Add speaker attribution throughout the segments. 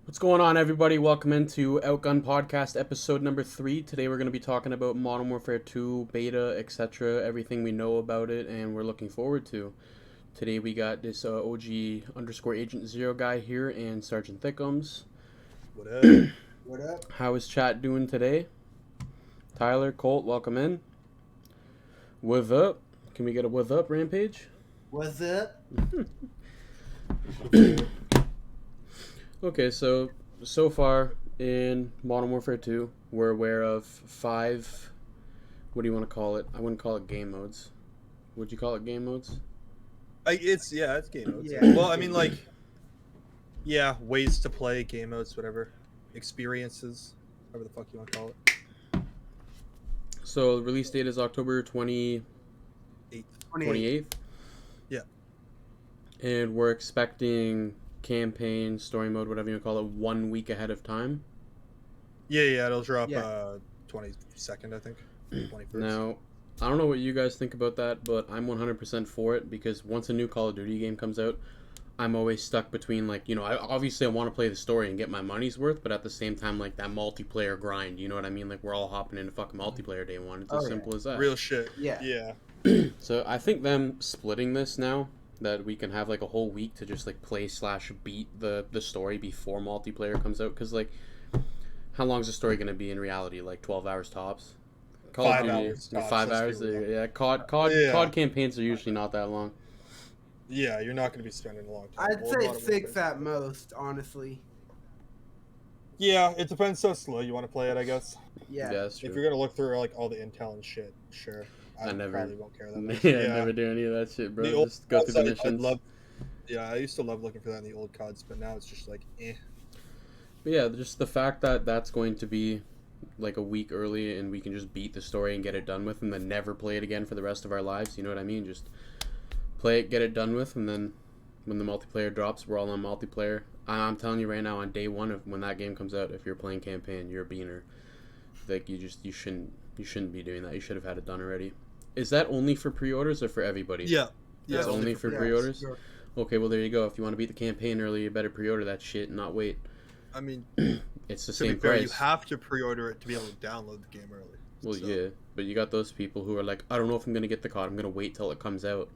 Speaker 1: What's going on, everybody? Welcome into OutGunPodcast episode number 3. Today we're going to be talking about Modern Warfare 2, beta, etc., everything we know about it, and we're looking forward to. Today we got this OG underscore Agent Zero guy here and Sergeant Thickums.
Speaker 2: What up?
Speaker 3: What up?
Speaker 1: How is chat doing today? Tyler, Colt, welcome in. What's up? Can we get a what's up, Rampage?
Speaker 3: What's up?
Speaker 1: Okay, so far in Modern Warfare 2, we're aware of 5, what do you want to call it? I wouldn't call it game modes. Would you call it game modes?
Speaker 2: It's game modes.
Speaker 3: Yeah.
Speaker 2: Well, I mean, ways to play game modes, whatever, experiences, whatever the fuck you want to call it.
Speaker 1: So the release date is October 28th. 28th?
Speaker 2: Yeah.
Speaker 1: And we're expecting campaign, story mode, whatever you want to call it, 1 week ahead of time.
Speaker 2: Yeah, it'll drop 22nd, I think. 21st.
Speaker 1: Now, I don't know what you guys think about that, but I'm 100% for it because once a new Call of Duty game comes out, I'm always stuck between, I obviously I want to play the story and get my money's worth, but at the same time, that multiplayer grind, you know what I mean? Like, we're all hopping into fucking multiplayer day one. It's as simple as that.
Speaker 2: Real shit.
Speaker 3: Yeah.
Speaker 1: So I think them splitting this now, that we can have a whole week to just play/beat the story before multiplayer comes out, because how long is the story going to be in reality? 12 hours tops?
Speaker 2: 5 hours tops.
Speaker 1: 5 hours. Yeah, COD campaigns are usually not that long.
Speaker 2: Yeah, you're not going to be spending a long time.
Speaker 3: I'd say 6 at most, honestly.
Speaker 2: Yeah, it depends how slow you want to play it, I guess.
Speaker 3: Yeah.
Speaker 1: That's true.
Speaker 2: If you're going to look through all the intel and shit, sure.
Speaker 1: I
Speaker 2: probably won't care that much.
Speaker 1: I never do any of that shit, bro. Just go through the missions.
Speaker 2: I used to love looking for that in the old CODs, but now it's just eh.
Speaker 1: But yeah, just the fact that that's going to be a week early and we can just beat the story and get it done with and then never play it again for the rest of our lives, you know what I mean? Just play it, get it done with, and then when the multiplayer drops, we're all on multiplayer. I'm telling you right now, on day one of when that game comes out, if you're playing campaign, you're a beaner. You shouldn't be doing that. You should have had it done already. Is that only for pre-orders or for everybody?
Speaker 2: Yeah.
Speaker 1: It's only for pre-orders?
Speaker 3: Sure.
Speaker 1: Okay, well there you go. If you want to beat the campaign early, you better pre-order that shit and not wait.
Speaker 2: I mean,
Speaker 1: it's the
Speaker 2: to
Speaker 1: same
Speaker 2: be fair,
Speaker 1: price.
Speaker 2: you have to pre-order it to be able to download the game early.
Speaker 1: Well, yeah, but you got those people who are like, I don't know if I'm going to get the COD. I'm going to wait till it comes out.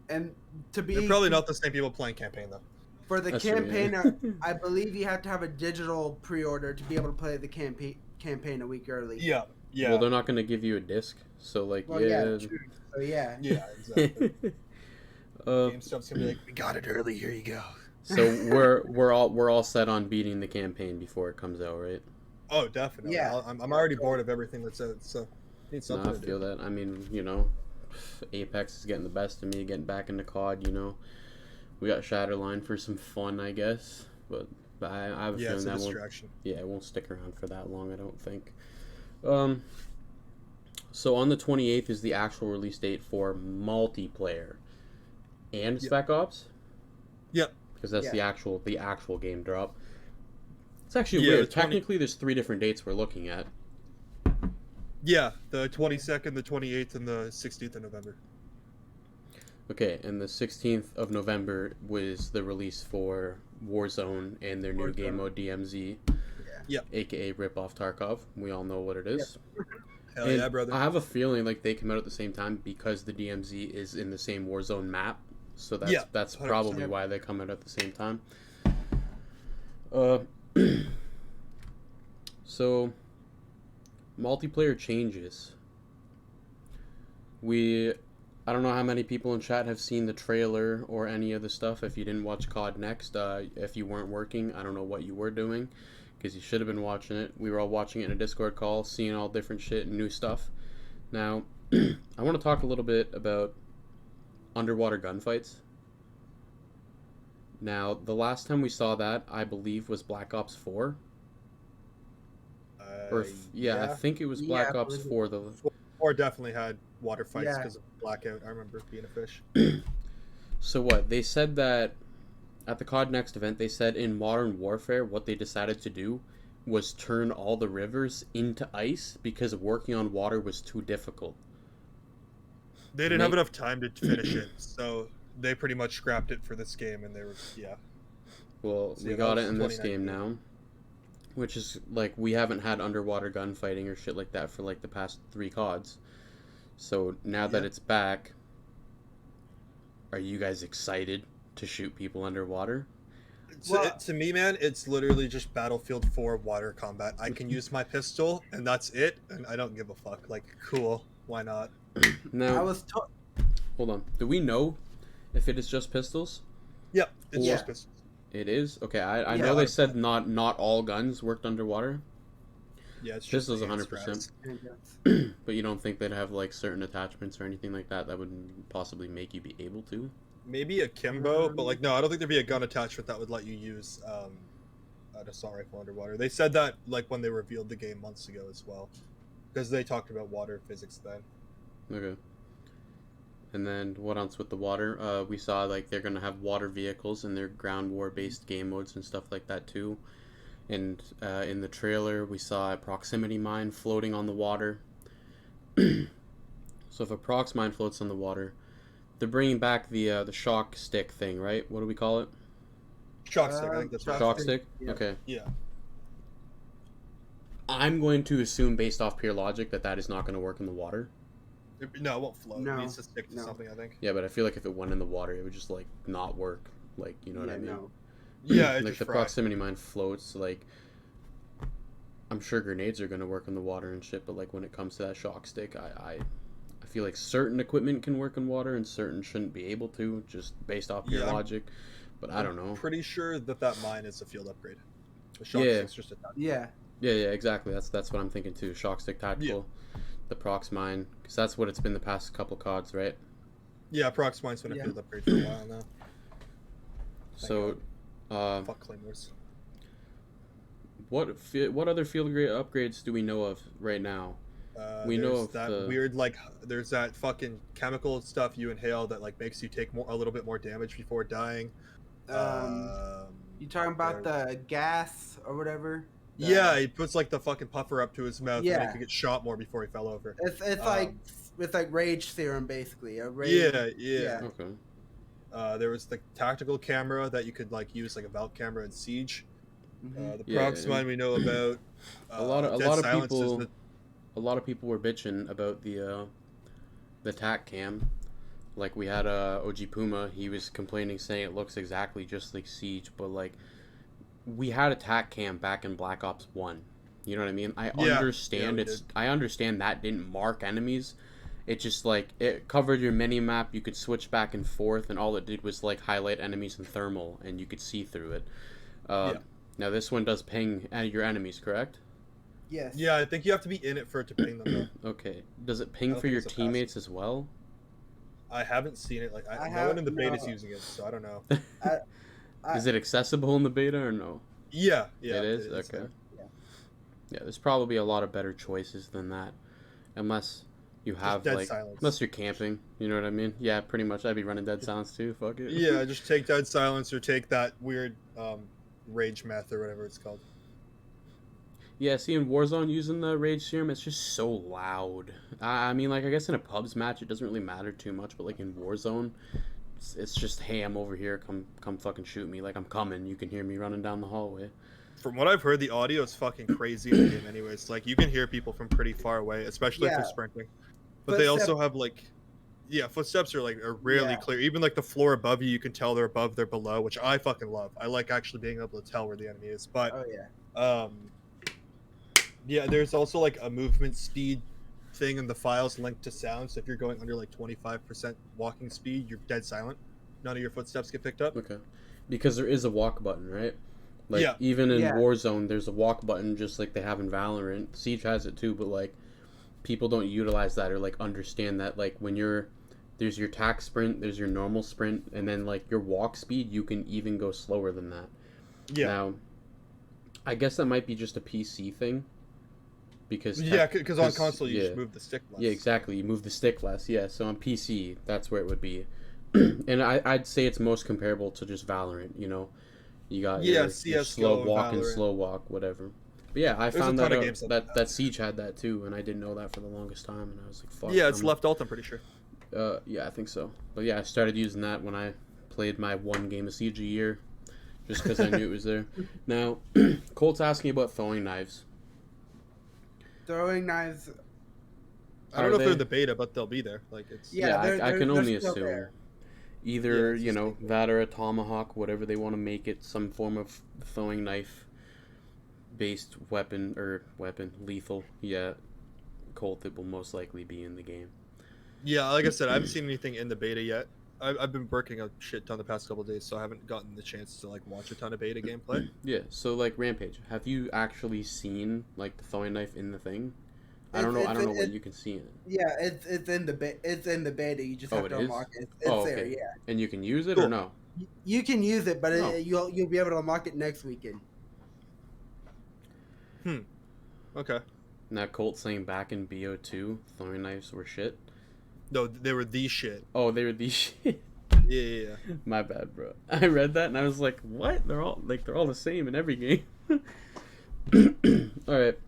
Speaker 3: And to be...
Speaker 2: They're probably not the same people playing campaign, though.
Speaker 3: For the
Speaker 1: That's
Speaker 3: campaign,
Speaker 1: true, yeah.
Speaker 3: I believe you have to have a digital pre-order to be able to play the campaign a week early.
Speaker 2: Yeah.
Speaker 1: Well, they're not going to give you a disc, so
Speaker 3: Well, yeah, true. So, yeah.
Speaker 2: Yeah, exactly. GameStop's gonna be like, we got it early. Here you go.
Speaker 1: So we're all set on beating the campaign before it comes out, right?
Speaker 2: Oh, definitely.
Speaker 3: Yeah.
Speaker 2: I'm already bored of everything that's out, so need something
Speaker 1: I
Speaker 2: to
Speaker 1: feel
Speaker 2: do.
Speaker 1: that. I mean, Apex is getting the best of me, getting back into COD. We got Shatterline for some fun, I guess, but I have a feeling
Speaker 2: it's a
Speaker 1: that
Speaker 2: distraction.
Speaker 1: it won't stick around for that long, I don't think. So on the 28th is the actual release date for multiplayer and Spec Ops.
Speaker 2: Yep.
Speaker 1: Because that's
Speaker 3: Yeah.
Speaker 1: the actual game drop. It's actually
Speaker 2: Yeah,
Speaker 1: weird. Technically, there's 3 different dates we're looking at.
Speaker 2: Yeah, the 22nd, the 28th, and the 16th of November.
Speaker 1: Okay, and the 16th of November was the release for Warzone and their new game mode DMZ.
Speaker 2: Yeah.
Speaker 1: AKA Rip-Off Tarkov. We all know what it is.
Speaker 2: Hell
Speaker 1: And
Speaker 2: yeah, brother.
Speaker 1: I have a feeling they come out at the same time because the DMZ is in the same Warzone map. So that's probably
Speaker 2: 100%.
Speaker 1: why they come out at the same time. So multiplayer changes. I don't know how many people in chat have seen the trailer or any of the stuff. If you didn't watch COD Next, if you weren't working, I don't know what you were doing, because you should have been watching it. We were all watching it in a Discord call, seeing all different shit and new stuff. Now, I want to talk a little bit about underwater gunfights. Now, the last time we saw that, I believe, was Black Ops 4. I think it was Black Ops 4.
Speaker 2: Or definitely had water fights because of blackout. I remember being a fish.
Speaker 1: So what? They said that at the COD Next event, they said in Modern Warfare, what they decided to do was turn all the rivers into ice because working on water was too difficult.
Speaker 2: They didn't have enough time to finish it, so they pretty much scrapped it for this game, and they were
Speaker 1: Well,
Speaker 2: So,
Speaker 1: we
Speaker 2: yeah, that
Speaker 1: got
Speaker 2: was
Speaker 1: it in this
Speaker 2: 2019.
Speaker 1: game now, which is like we haven't had underwater gunfighting or shit like that for like the past 3 CODs. So now that
Speaker 2: Yeah.
Speaker 1: it's back, are you guys excited to shoot people underwater?
Speaker 3: Well-
Speaker 2: To me, man, it's literally just Battlefield 4 water combat. I can use my pistol, and that's it, and I don't give a fuck. Like, cool, why not?
Speaker 3: I
Speaker 1: Now,
Speaker 3: was told.
Speaker 1: hold on. Do we know if it is just pistols?
Speaker 2: Yeah, it's
Speaker 3: Yeah.
Speaker 2: just pistols.
Speaker 1: It is? Okay, I
Speaker 3: Yeah,
Speaker 1: know they
Speaker 2: 100%.
Speaker 1: said not all guns worked underwater,
Speaker 2: Yeah, it's just
Speaker 1: pistols
Speaker 2: the
Speaker 1: 100%.
Speaker 2: strats.
Speaker 1: But you don't think they'd have like certain attachments or anything like that that would possibly make you be able to?
Speaker 2: Maybe a Kimbo, but like, no, I don't think there'd be a gun attachment that would let you use an assault rifle underwater. They said that like when they revealed the game months ago as well, because they talked about water physics then.
Speaker 1: Okay. And then what else with the water? We saw like they're gonna have water vehicles in their ground war based game modes and stuff like that too. And in the trailer, we saw a proximity mine floating on the water. So if a prox mine floats on the water, they're bringing back the shock stick thing, right? What do we call it?
Speaker 2: Shock stick, I think that's what
Speaker 1: Shock
Speaker 2: it's
Speaker 1: stick.
Speaker 3: Yeah.
Speaker 1: Okay.
Speaker 2: Yeah.
Speaker 1: I'm going to assume, based off pure logic, that is not going to work in the water.
Speaker 2: No, it won't float.
Speaker 3: No.
Speaker 2: It needs to stick to
Speaker 3: No.
Speaker 2: something, I think.
Speaker 1: Yeah, but I feel like if it went in the water, it would just like not work. Like, you know what
Speaker 3: Yeah,
Speaker 1: I mean?
Speaker 3: no.
Speaker 2: Yeah, it
Speaker 1: Like
Speaker 2: just
Speaker 1: the
Speaker 2: fry.
Speaker 1: proximity mine floats. Like, I'm sure grenades are going to work in the water and shit, but like when it comes to that shock stick, I feel like certain equipment can work in water and certain shouldn't be able to, just based off pure
Speaker 2: Yeah, I'm-
Speaker 1: logic. But I don't know.
Speaker 2: Pretty sure that mine is a field upgrade. The shock
Speaker 1: Yeah.
Speaker 2: stick's just a
Speaker 3: Yeah.
Speaker 1: Yeah, exactly. That's what I'm thinking too. Shock stick tactical, the prox mine, because that's what it's been the past couple CODs, right?
Speaker 2: Yeah, prox mine's been a
Speaker 3: Yeah.
Speaker 2: field upgrade for a while now.
Speaker 1: So,
Speaker 2: Fuck claymores.
Speaker 1: what other field grade upgrades do we know of right now? We know
Speaker 2: There's
Speaker 1: of
Speaker 2: that
Speaker 1: the-
Speaker 2: weird like there's that fucking chemical stuff you inhale that like makes you take a little bit more damage before dying.
Speaker 3: You talking about
Speaker 2: there-
Speaker 3: the gas or whatever?
Speaker 2: Yeah, he puts like the fucking puffer up to his mouth and
Speaker 3: Yeah.
Speaker 2: he could get shot more before he fell over.
Speaker 3: It's like rage serum basically. A rage,
Speaker 2: Yeah.
Speaker 3: Yeah.
Speaker 1: Okay.
Speaker 2: There was the tactical camera that you could like use like a valve camera in Siege.
Speaker 3: Mhm.
Speaker 2: The
Speaker 1: Yeah,
Speaker 2: prox
Speaker 1: and-
Speaker 2: mine we know about.
Speaker 1: A lot of
Speaker 2: Dead Silence is
Speaker 1: people.
Speaker 2: the-
Speaker 1: A lot of people were bitching about the tac cam. Like we had OG Puma, he was complaining saying it looks exactly just like Siege, but like we had a tac cam back in Black Ops 1. You know what I mean? I
Speaker 2: Yeah,
Speaker 1: understand
Speaker 2: we
Speaker 1: it's
Speaker 2: did.
Speaker 1: I understand that didn't mark enemies. It just like it covered your mini map, you could switch back and forth, and all it did was like highlight enemies in thermal and you could see through it.
Speaker 2: Yeah.
Speaker 1: Now this one does ping your enemies, correct?
Speaker 3: Yes.
Speaker 2: Yeah, I think you have to be in it for it to ping them. Though.
Speaker 1: Okay. Does it
Speaker 2: I
Speaker 1: ping
Speaker 2: don't
Speaker 1: for
Speaker 2: think
Speaker 1: your
Speaker 2: it's a passive.
Speaker 1: teammates as well?
Speaker 2: I haven't seen it. Like
Speaker 3: I
Speaker 2: no one in the
Speaker 3: have-
Speaker 2: beta is
Speaker 3: no.
Speaker 2: using it, so I don't know.
Speaker 1: Is it accessible in the beta or no?
Speaker 2: Yeah,
Speaker 1: It is? Okay.
Speaker 2: there.
Speaker 1: Yeah, there's probably a lot of better choices than that. Unless you have
Speaker 2: Dead
Speaker 1: like
Speaker 2: Silence.
Speaker 1: unless you're camping, you know what I mean? Yeah, pretty much I'd be running Dead Silence too. Fuck it.
Speaker 2: Yeah, just take Dead Silence or take that weird rage meth or whatever it's called.
Speaker 1: Yeah, see in Warzone using the Rage Serum, it's just so loud. I mean, like I guess in a pubs match it doesn't really matter too much, but like in Warzone, it's just hey, I'm over here, come fucking shoot me. Like I'm coming. You can hear me running down the hallway.
Speaker 2: From what I've heard, the audio is fucking crazy in the game. Anyways, like you can hear people from pretty far away, especially if
Speaker 3: Yeah.
Speaker 2: they're sprinting. But they
Speaker 3: Footstep-
Speaker 2: also have like, yeah, footsteps are really
Speaker 3: Yeah.
Speaker 2: clear. Even like the floor above you can tell they're above, they're below, which I fucking love. I like actually being able to tell where the enemy is. But
Speaker 3: Oh yeah.
Speaker 2: yeah, there's also like a movement speed thing in the files linked to sound. So if you're going under like 25% walking speed, you're dead silent. None of your footsteps get picked up.
Speaker 1: Okay. Because there is a walk button, right? Like
Speaker 2: Yeah.
Speaker 1: even in
Speaker 3: Yeah.
Speaker 1: Warzone, there's a walk button just like they have in Valorant. Siege has it too, but like people don't utilize that or like understand that like when there's your tac sprint, there's your normal sprint, and then like your walk speed, you can even go slower than that.
Speaker 2: Yeah.
Speaker 1: Now, I guess that might be just a PC thing. Because
Speaker 2: Yeah, because on
Speaker 1: 'cause-
Speaker 2: console you
Speaker 1: yeah.
Speaker 2: just move the stick less.
Speaker 1: Yeah, exactly. You move the stick less. Yeah, so on PC, that's where it would be. And I'd say it's most comparable to just Valorant. You know, you got
Speaker 2: Yeah,
Speaker 1: your
Speaker 2: CS:GO,
Speaker 1: slow walk and
Speaker 2: Valorant.
Speaker 1: slow walk, whatever. But yeah, I
Speaker 2: There's a
Speaker 1: found
Speaker 2: ton
Speaker 1: that
Speaker 2: of
Speaker 1: out,
Speaker 2: games like
Speaker 1: that
Speaker 2: that.
Speaker 1: Siege had that too, and I didn't know that for the longest time, and I was like, fuck.
Speaker 2: Yeah, it's
Speaker 1: I'm-
Speaker 2: left alt, I'm pretty sure.
Speaker 1: Yeah, I think so. But yeah, I started using that when I played my one game of Siege a year. just because I knew it was there. Now, Colt's asking about throwing knives.
Speaker 3: Throwing knives.
Speaker 2: I don't know if they're in the beta, but they'll be there. Like it's
Speaker 3: Yeah,
Speaker 1: I can only
Speaker 3: still
Speaker 1: assume.
Speaker 3: there.
Speaker 1: Either,
Speaker 2: it's
Speaker 1: you
Speaker 2: just
Speaker 1: know, that or a tomahawk, whatever they want to make it, some form of throwing knife based lethal. Yeah, Colt, it will most likely be in the game.
Speaker 2: yeah. Like I said, I haven't seen anything in the beta yet. I've been working a shit ton the past couple of days, so I haven't gotten the chance to like watch a ton of beta gameplay.
Speaker 1: Yeah, so like Rampage, have you actually seen like the throwing knife in the thing? I don't know what you can see in it.
Speaker 3: Yeah, it's in the beta. You just
Speaker 1: Oh,
Speaker 3: have
Speaker 1: it
Speaker 3: to
Speaker 1: is?
Speaker 3: unlock it. It's
Speaker 1: Oh,
Speaker 3: there.
Speaker 1: okay.
Speaker 3: Yeah,
Speaker 1: And you can use it or
Speaker 2: Cool.
Speaker 1: no?
Speaker 3: you can use it, but
Speaker 1: Oh.
Speaker 3: you'll be able to unlock it next weekend.
Speaker 2: Okay.
Speaker 1: Now Colt saying back in BO2, throwing knives were shit.
Speaker 2: No, they were the shit.
Speaker 1: Oh, they were these shit.
Speaker 2: Yeah.
Speaker 1: My bad, bro. I read that and I was like, what? They're all the same in every game. All right.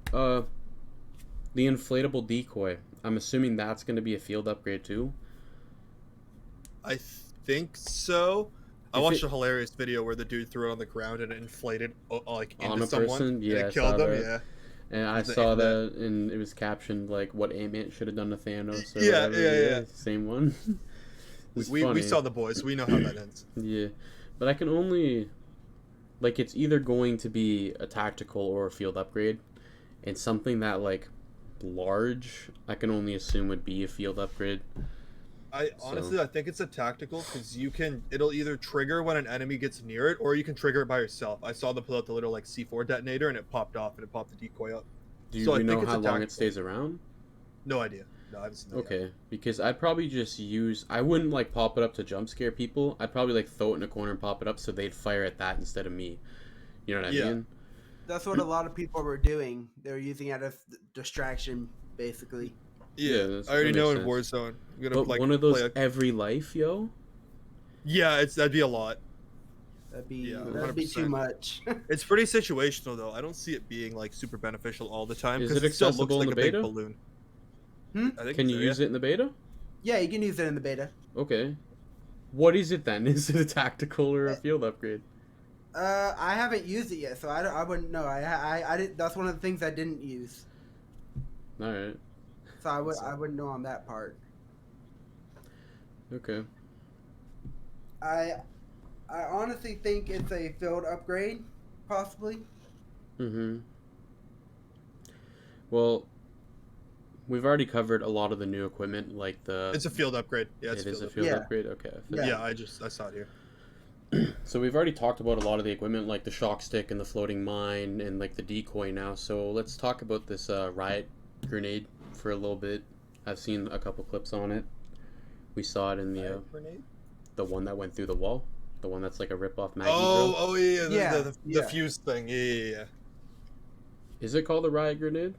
Speaker 1: The inflatable decoy. I'm assuming that's going to be a field upgrade too.
Speaker 2: I think so. I
Speaker 1: If
Speaker 2: watched
Speaker 1: it-
Speaker 2: a hilarious video where the dude threw it on the ground and it inflated like into
Speaker 1: On a
Speaker 2: someone.
Speaker 1: person?
Speaker 2: And
Speaker 1: Yeah, I
Speaker 2: it killed
Speaker 1: saw
Speaker 2: them.
Speaker 1: that.
Speaker 2: Yeah.
Speaker 1: And I
Speaker 2: The-
Speaker 1: saw
Speaker 2: the-
Speaker 1: that, and it was captioned like what Ant-Man should have done to Thanos. Or
Speaker 2: Yeah,
Speaker 1: whatever.
Speaker 2: yeah.
Speaker 1: Same one. It's
Speaker 2: We
Speaker 1: funny.
Speaker 2: saw the boys. We know how that ends.
Speaker 1: Yeah, but I can only like it's either going to be a tactical or a field upgrade, and something that like large I can only assume would be a field upgrade.
Speaker 2: I honestly, I think it's a tactical because it'll either trigger when an enemy gets near it, or you can trigger it by yourself. I saw them pull out the little like C4 detonator and it popped off and it popped the decoy up.
Speaker 1: Do
Speaker 2: So I
Speaker 1: we know
Speaker 2: think it's
Speaker 1: how
Speaker 2: a
Speaker 1: long it
Speaker 2: tactical.
Speaker 1: stays around?
Speaker 2: No idea. No, I haven't seen that yet.
Speaker 1: Okay, because I'd probably just I wouldn't like pop it up to jump scare people. I'd probably like throw it in a corner and pop it up so they'd fire at that instead of me. You know what I
Speaker 2: Yeah.
Speaker 1: mean?
Speaker 3: That's what a lot of people were doing. They were using it as distraction, basically.
Speaker 2: Yeah,
Speaker 1: that's-
Speaker 2: I already
Speaker 1: that
Speaker 2: know
Speaker 1: makes
Speaker 2: in
Speaker 1: sense.
Speaker 2: Warzone. I'm gonna
Speaker 1: But
Speaker 2: like
Speaker 1: one of those
Speaker 2: play
Speaker 1: every life, yo.
Speaker 2: Yeah, that'd be a lot.
Speaker 3: That'd be
Speaker 2: Yeah,
Speaker 3: too
Speaker 2: 100%.
Speaker 3: much.
Speaker 2: It's pretty situational though. I don't see it being like super beneficial all the time
Speaker 1: Is
Speaker 2: because
Speaker 1: it
Speaker 2: it still looks
Speaker 1: accessible in
Speaker 2: like
Speaker 1: the
Speaker 2: a big
Speaker 1: beta?
Speaker 2: balloon. I think
Speaker 1: Can
Speaker 2: so,
Speaker 1: you use it in the beta?
Speaker 3: Yeah, you can use it in the beta.
Speaker 1: Okay. What is it then? Is it a tactical or a field upgrade?
Speaker 3: I haven't used it yet, so I wouldn't know. I did. That's one of the things I didn't use,
Speaker 1: All right.
Speaker 3: so I wouldn't know on that part.
Speaker 1: Okay.
Speaker 3: I honestly think it's a field upgrade, possibly.
Speaker 1: Mm-hmm. Well, we've already covered a lot of the new equipment, like the.
Speaker 2: It's a field upgrade. Yeah, it's
Speaker 1: It is a
Speaker 2: upgrade.
Speaker 1: field
Speaker 3: Yeah.
Speaker 1: upgrade. Okay.
Speaker 3: Yeah.
Speaker 2: I saw it here.
Speaker 1: So we've already talked about a lot of the equipment, like the shock stick and the floating mine and like the decoy now. So let's talk about this riot grenade for a little bit. I've seen a couple clips on it. We saw it in
Speaker 2: Grenade?
Speaker 1: the one that went through the wall, the one that's like a rip-off Maggie
Speaker 2: Oh,
Speaker 1: drill.
Speaker 2: yeah,
Speaker 3: Yeah,
Speaker 2: the
Speaker 3: yeah.
Speaker 2: fuse thing. Yeah.
Speaker 1: Is it called a riot grenade?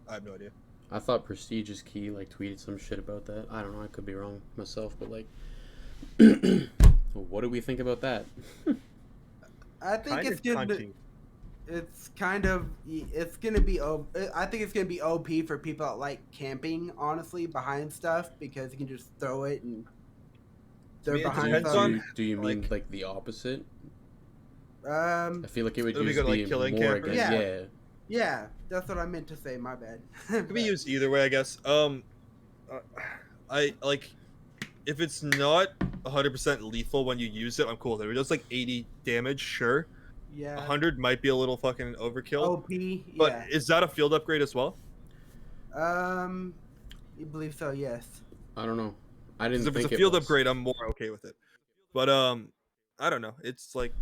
Speaker 2: I have no idea.
Speaker 1: I thought Prestigious Key like tweeted some shit about that. I don't know. I could be wrong myself, but like, what do we think about that?
Speaker 3: I think
Speaker 2: Kind
Speaker 3: it's
Speaker 2: of
Speaker 3: gonna.
Speaker 2: cunty.
Speaker 3: It's kind of. It's gonna be. I think it's gonna be OP for people that like camping. Honestly, behind stuff because you can just throw it and. They're
Speaker 2: mean, it
Speaker 3: behind
Speaker 2: depends
Speaker 3: stuff.
Speaker 2: on-
Speaker 1: Do you mean
Speaker 2: like-
Speaker 1: like the opposite? I
Speaker 3: Um.
Speaker 1: feel like it would
Speaker 2: It'll be
Speaker 1: just
Speaker 2: good,
Speaker 1: be
Speaker 2: like, killing
Speaker 1: more
Speaker 2: campers?
Speaker 1: against.
Speaker 3: Yeah.
Speaker 1: Yeah.
Speaker 3: Yeah, that's what I meant to say. My bad.
Speaker 2: It could be used either way, I guess. I like if it's not 100% lethal when you use it. I'm cool with it. If it does like 80 damage, sure.
Speaker 3: Yeah.
Speaker 2: 100 might be a little fucking overkill.
Speaker 3: OP.
Speaker 2: But
Speaker 3: Yeah.
Speaker 2: is that a field upgrade as well?
Speaker 3: You believe so? Yes.
Speaker 1: I don't know. I
Speaker 2: 'Cause
Speaker 1: didn't
Speaker 2: if
Speaker 1: think
Speaker 2: it's a
Speaker 1: it
Speaker 2: field
Speaker 1: was.
Speaker 2: upgrade, I'm more okay with it. But I don't know. It's like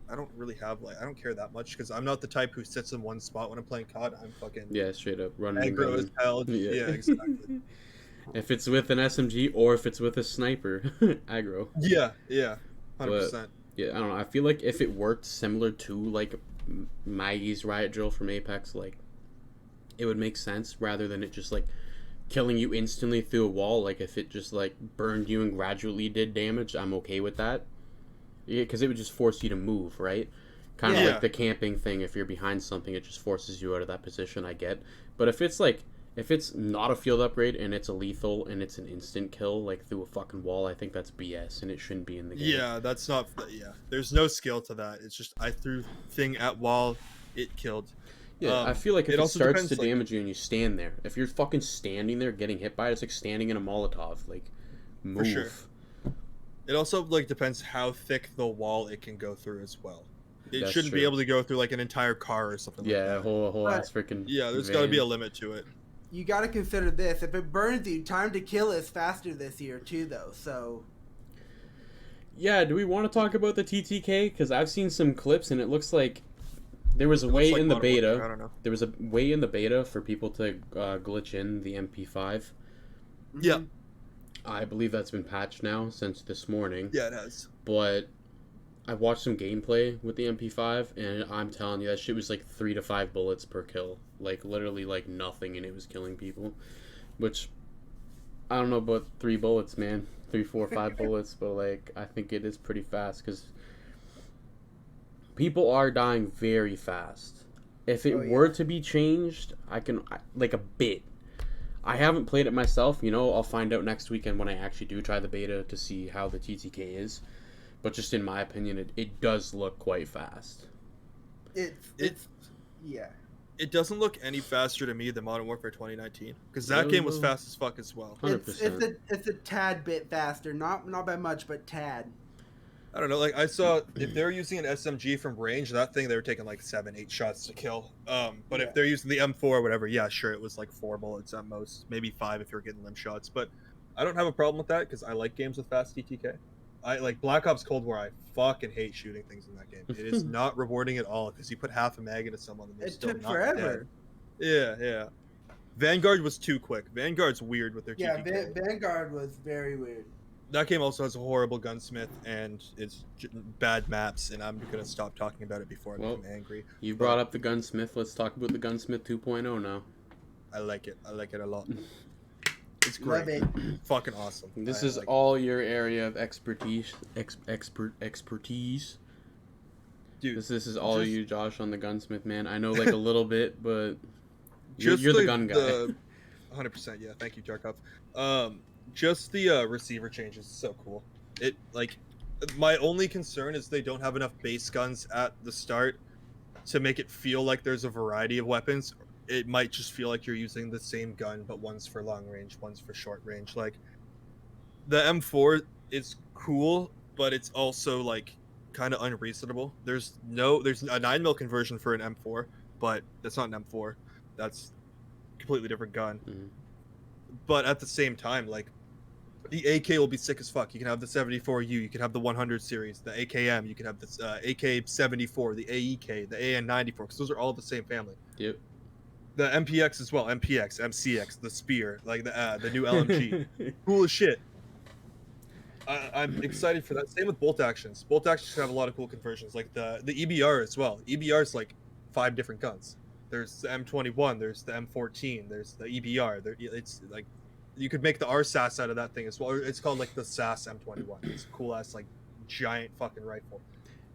Speaker 2: I don't really have I don't care that much because I'm not the type who sits in one spot when I'm playing COD. I'm fucking
Speaker 1: Yeah, straight up running. and
Speaker 2: aggro as
Speaker 1: gunning.
Speaker 2: hell. Yeah, exactly.
Speaker 1: If it's with an SMG or if it's with a sniper, aggro.
Speaker 2: Yeah, 100%.
Speaker 1: But- Yeah, I don't know. I feel like if it worked similar to like Maggie's riot drill from Apex, like it would make sense rather than it just like killing you instantly through a wall. Like if it just like burned you and gradually did damage, I'm okay with that. Yeah, because it would just force you to move, right? Kind of
Speaker 2: Yeah.
Speaker 1: like the camping thing. If you're behind something, it just forces you out of that position. I get, but if it's like If it's not a field upgrade and it's a lethal and it's an instant kill like through a fucking wall, I think that's BS and it shouldn't be in the game.
Speaker 2: Yeah, that's not. Yeah, there's no skill to that. It's just I threw thing at wall, it killed.
Speaker 1: Yeah, I feel like if it
Speaker 2: also
Speaker 1: starts
Speaker 2: depends,
Speaker 1: to
Speaker 2: like,
Speaker 1: damage you and you stand there, if you're fucking standing there getting hit by it, it's like standing in a Molotov. Like, move.
Speaker 2: For sure. It also like depends how thick the wall it can go through as well. It
Speaker 1: That's
Speaker 2: shouldn't be
Speaker 1: true.
Speaker 2: able to go through like an entire car or something like
Speaker 1: Yeah,
Speaker 2: that.
Speaker 1: a whole
Speaker 3: But-
Speaker 1: ass freaking.
Speaker 2: Yeah, there's
Speaker 1: van.
Speaker 2: got to be a limit to it.
Speaker 3: You got to consider this. If it burns you, time to kill is faster this year too, though. So
Speaker 1: Yeah, do we want to talk about the TTK? Because I've seen some clips and it looks like there was a
Speaker 2: It
Speaker 1: way
Speaker 2: looks like
Speaker 1: in the
Speaker 2: Modern Warfare, I
Speaker 1: beta.
Speaker 2: don't know.
Speaker 1: There was a way in the beta for people to glitch in the MP5.
Speaker 2: Yeah,
Speaker 1: I believe that's been patched now since this morning.
Speaker 2: yeah, it has.
Speaker 1: But I watched some gameplay with the MP5, and I'm telling you, that shit was like 3 to 5 bullets per kill. Like, literally, like, nothing, and it was killing people. Which, I don't know about 3 bullets, man. 3, 4, 5 bullets, but, like, I think it is pretty fast, because people are dying very fast. If it were to be changed, like, a bit. I haven't played it myself, you know, I'll find out next weekend when I actually do try the beta to see how the TTK is. But just in my opinion, it does look quite fast.
Speaker 3: it's yeah.
Speaker 2: It doesn't look any faster to me than Modern Warfare 2019 because that game was fast as fuck as well.
Speaker 1: 100%.
Speaker 3: It's a tad bit faster, not by much, but tad.
Speaker 2: I don't know. Like I saw, if they're using an SMG from range, that thing they were taking like 7, 8 shots to kill. But if they're using the M4 or whatever, yeah, sure, it was like 4 bullets at most, maybe 5 if you're getting limb shots. But I don't have a problem with that because I like games with fast TTK. I like Black Ops Cold War. I fucking hate shooting things in that game. It is not rewarding at all because you put half a mag into someone and they're
Speaker 3: It
Speaker 2: still
Speaker 3: took
Speaker 2: not
Speaker 3: forever.
Speaker 2: dead. Yeah. Vanguard was too quick. Vanguard's weird with their
Speaker 3: Yeah,
Speaker 2: TTK.
Speaker 3: Vanguard was very weird.
Speaker 2: That game also has a horrible gunsmith and it's bad maps, and I'm gonna stop talking about it before I become angry.
Speaker 1: You brought up the gunsmith. Let's talk about the gunsmith 2.0 now.
Speaker 2: I like it. I like it a lot. It's
Speaker 3: Love
Speaker 2: great.
Speaker 3: it.
Speaker 2: Fucking awesome.
Speaker 1: This
Speaker 2: I
Speaker 1: is
Speaker 2: like it.
Speaker 1: all your area of expertise. Expertise.
Speaker 2: Dude.
Speaker 1: This is all
Speaker 2: just-
Speaker 1: you, Josh, on the gunsmith, man. I know like a little bit, but
Speaker 2: Just
Speaker 1: you're the gun guy.
Speaker 2: 100%. Yeah. Thank you, Jarkov. Just the receiver changes is so cool. It like my only concern is they don't have enough base guns at the start to make it feel like there's a variety of weapons. It might just feel like you're using the same gun, but one's for long range, one's for short range. Like the M4 is cool, but it's also like kind of unreasonable. There's a 9mm conversion for an M4, but that's not an M4. That's a completely different gun.
Speaker 1: Mhm.
Speaker 2: But at the same time, like the AK will be sick as fuck. You can have the 74U, you can have the 100 series, the AKM, you can have this AK-74, the AEK, the AN-94, because those are all the same family.
Speaker 1: Yep.
Speaker 2: The MPX as well, MPX, MCX, the Spear, like the new LMG, cool as shit. I'm excited for that. Same with bolt actions. Bolt actions have a lot of cool conversions, like the EBR as well. EBR is like 5 different guns. There's the M21, there's the M14, there's the EBR. It's like you could make the RSAS out of that thing as well. It's called like the SAS M21. It's a cool ass like giant fucking rifle.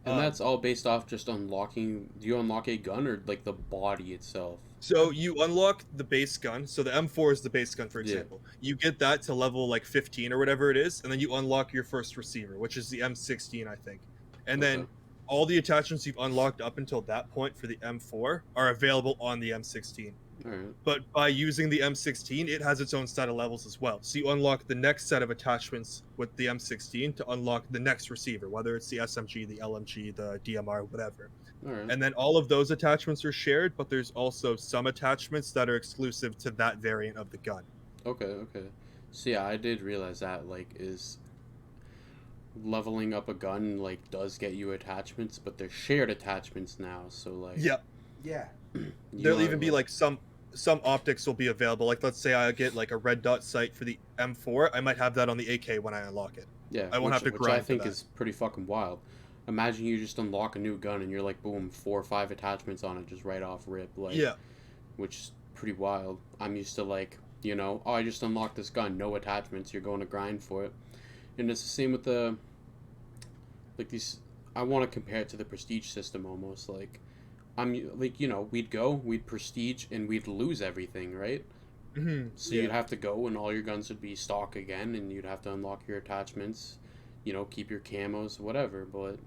Speaker 1: And that's all based off just unlocking. Do you unlock a gun or like the body itself?
Speaker 2: So you unlock the base gun. So the M4 is the base gun, for
Speaker 1: Yeah.
Speaker 2: example. You get that to level like 15 or whatever it is, and then you unlock your first receiver, which is the M16, I think. And then
Speaker 1: Okay.
Speaker 2: all the attachments you've unlocked up until that point for the M4 are available on the M16.
Speaker 1: All right.
Speaker 2: But by using the M16, it has its own set of levels as well. So you unlock the next set of attachments with the M16 to unlock the next receiver, whether it's the SMG, the LMG, the DMR, whatever.
Speaker 1: All right.
Speaker 2: And then all of those attachments are shared, but there's also some attachments that are exclusive to that variant of the gun.
Speaker 1: Okay. So yeah, I did realize that is leveling up a gun does get you attachments, but they're shared attachments now. So
Speaker 2: Yep.
Speaker 3: Yeah.
Speaker 2: There'll even be like some optics will be available. Like let's say I get like a red dot sight for the M4, I might have that on the AK when I unlock it.
Speaker 1: Yeah,
Speaker 2: I won't have to
Speaker 1: which
Speaker 2: grind
Speaker 1: I
Speaker 2: for
Speaker 1: think
Speaker 2: that.
Speaker 1: is pretty fucking wild. Imagine you just unlock a new gun and you're like, boom, 4 or 5 attachments on it just right off rip.
Speaker 2: Yeah.
Speaker 1: Which is pretty wild. I'm used to I just unlocked this gun, no attachments. You're going to grind for it, and it's the same with the these. I want to compare it to the prestige system almost. We'd prestige and we'd lose everything, right? So
Speaker 2: Yeah.
Speaker 1: you'd have to go and all your guns would be stock again, and you'd have to unlock your attachments, keep your camos, whatever. But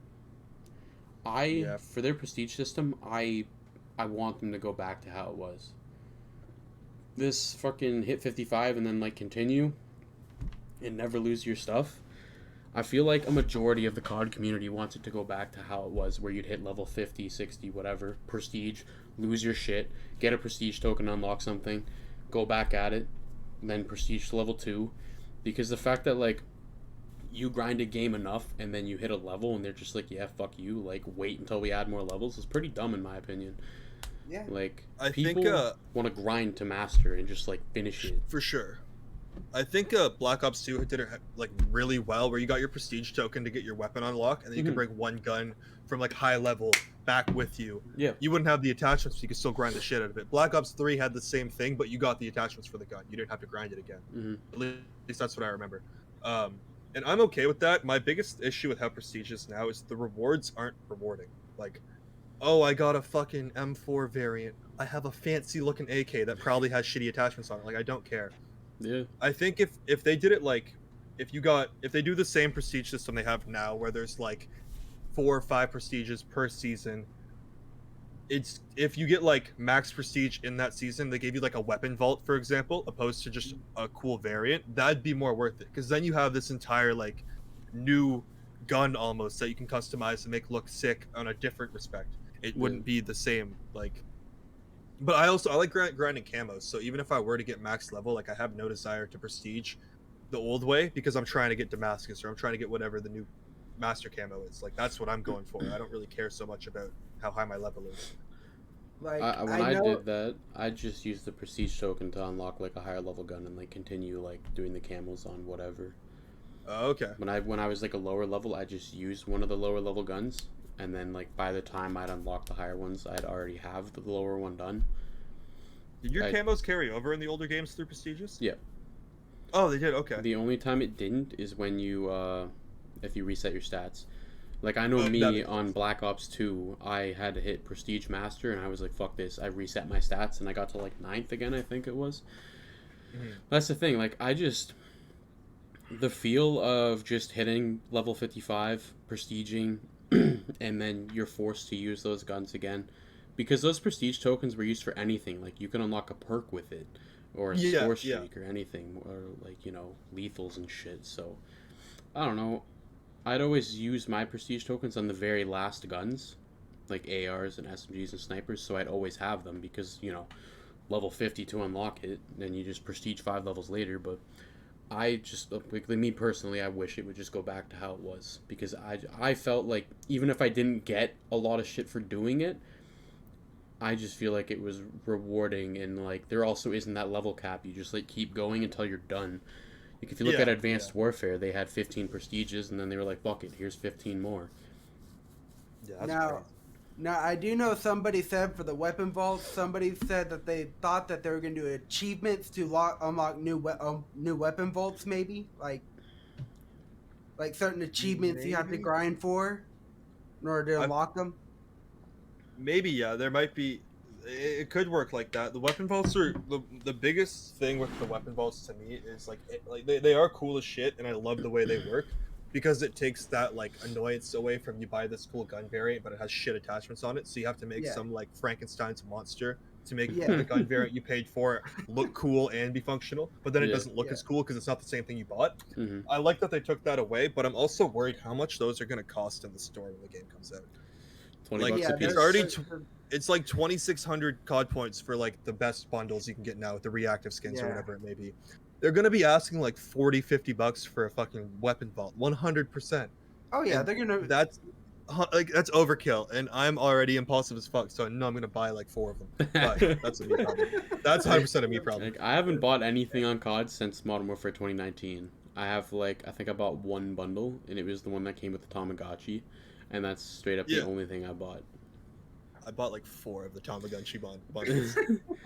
Speaker 2: Yeah.
Speaker 1: for their prestige system, I want them to go back to how it was. This fucking hit 55 and then like continue and never lose your stuff. I feel like a majority of the COD community wants it to go back to how it was, where you'd hit level 50, 60, whatever, prestige, lose your shit, get a prestige token, unlock something, go back at it, then prestige to level 2. Because the fact that, like, you grind a game enough and then you hit a level and they're just like, yeah, fuck you, like, wait until we add more levels is pretty dumb in my opinion.
Speaker 3: Yeah.
Speaker 1: Like,
Speaker 2: I
Speaker 1: people
Speaker 2: think
Speaker 1: want to grind to master and just, like, finish it.
Speaker 2: for sure. I think Black Ops 2 did it like really well, where you got your prestige token to get your weapon unlock, and then you could bring one gun from like high level back with you.
Speaker 1: Yeah.
Speaker 2: You wouldn't have the attachments, so you could still grind the shit out of it. Black Ops 3 had the same thing, but you got the attachments for the gun. You didn't have to grind it again. At least that's what I remember. And I'm okay with that. My biggest issue with how prestige is now is the rewards aren't rewarding. Like, oh, I got a fucking M4 variant. I have a fancy looking AK that probably has shitty attachments on it. Like, I don't care.
Speaker 1: Yeah.
Speaker 2: I think if they did it like if they do the same prestige system they have now, where there's like 4 or 5 prestiges per season, it's if you get like max prestige in that season, they gave you like a weapon vault, for example, opposed to just a cool variant, that'd be more worth it, because then you have this entire like new gun almost that you can customize and make look sick on a different respect. It wouldn't be the same like. But I like grinding camos, so even if I were to get max level, like I have no desire to prestige the old way, because I'm trying to get Damascus, or I'm trying to get whatever the new master camo is. Like, that's what I'm going for. I don't really care so much about how high my level is.
Speaker 3: Like,
Speaker 1: When I did that, I just used the prestige token to unlock like a higher level gun and like continue like doing the camos on whatever.
Speaker 2: Okay.
Speaker 1: When I was like a lower level, I just used one of the lower level guns, and then like by the time I'd unlock the higher ones, I'd already have the lower one done.
Speaker 2: Did your camos carry over in the older games through prestiges?
Speaker 1: Yeah.
Speaker 2: Oh, they did. Okay.
Speaker 1: The only time it didn't is when you if you reset your stats. Like, I know me on Black Ops 2, I had to hit Prestige Master, and I was like, fuck this. I reset my stats, and I got to, like, 9th again, I think it was. That's the thing. Like, the feel of just hitting level 55, prestiging, and then you're forced to use those guns again. Because those Prestige tokens were used for anything. Like, you can unlock a perk with it, or a score streak, or anything. Or, like, lethals and shit. So, I don't know. I'd always use my prestige tokens on the very last guns, like ARs and SMGs and snipers, so I'd always have them because, level 50 to unlock it, then you just prestige 5 levels later. But I just, like, me personally, I wish it would just go back to how it was, because I felt like even if I didn't get a lot of shit for doing it, I just feel like it was rewarding, and like there also isn't that level cap. You just like keep going until you're done. Like, if you look at Advanced Warfare, they had 15 prestiges, and then they were like, fuck it, here's 15 more.
Speaker 2: Yeah, that's crazy.
Speaker 3: Now, I do know somebody said for the weapon vault, somebody said that they thought that they were going to do achievements to unlock new weapon vaults, maybe? Like certain achievements you have to grind for in order to unlock them?
Speaker 2: Maybe, yeah, there might be. It could work like that. The weapon vaults are the biggest thing with the weapon vaults to me is like they are cool as shit, and I love the way they work, because it takes that like annoyance away from you buy this cool gun variant but it has shit attachments on it, so you have to make some like Frankenstein's monster to make the gun variant you paid for look cool and be functional, but then it doesn't look as cool because it's not the same thing you bought. I like that they took that away, but I'm also worried how much those are going to cost in the store when the game comes out.
Speaker 1: $20 a piece.
Speaker 2: It's already it's like 2,600 COD points for like the best bundles you can get now with the reactive skins or whatever it may be. They're gonna be asking like $40-$50 for a fucking weapon vault, 100%.
Speaker 3: Oh yeah,
Speaker 2: and
Speaker 3: they're gonna.
Speaker 2: That's overkill, and I'm already impulsive as fuck, so I know I'm gonna buy like 4 of them. But that's a me problem. That's 100% a me problem.
Speaker 1: Like, I haven't bought anything on COD since Modern Warfare 2019. I have I think I bought one bundle, and it was the one that came with the Tamagotchi, and that's straight up the only thing I bought.
Speaker 2: I bought like 4 of the Tamagotchi bundles.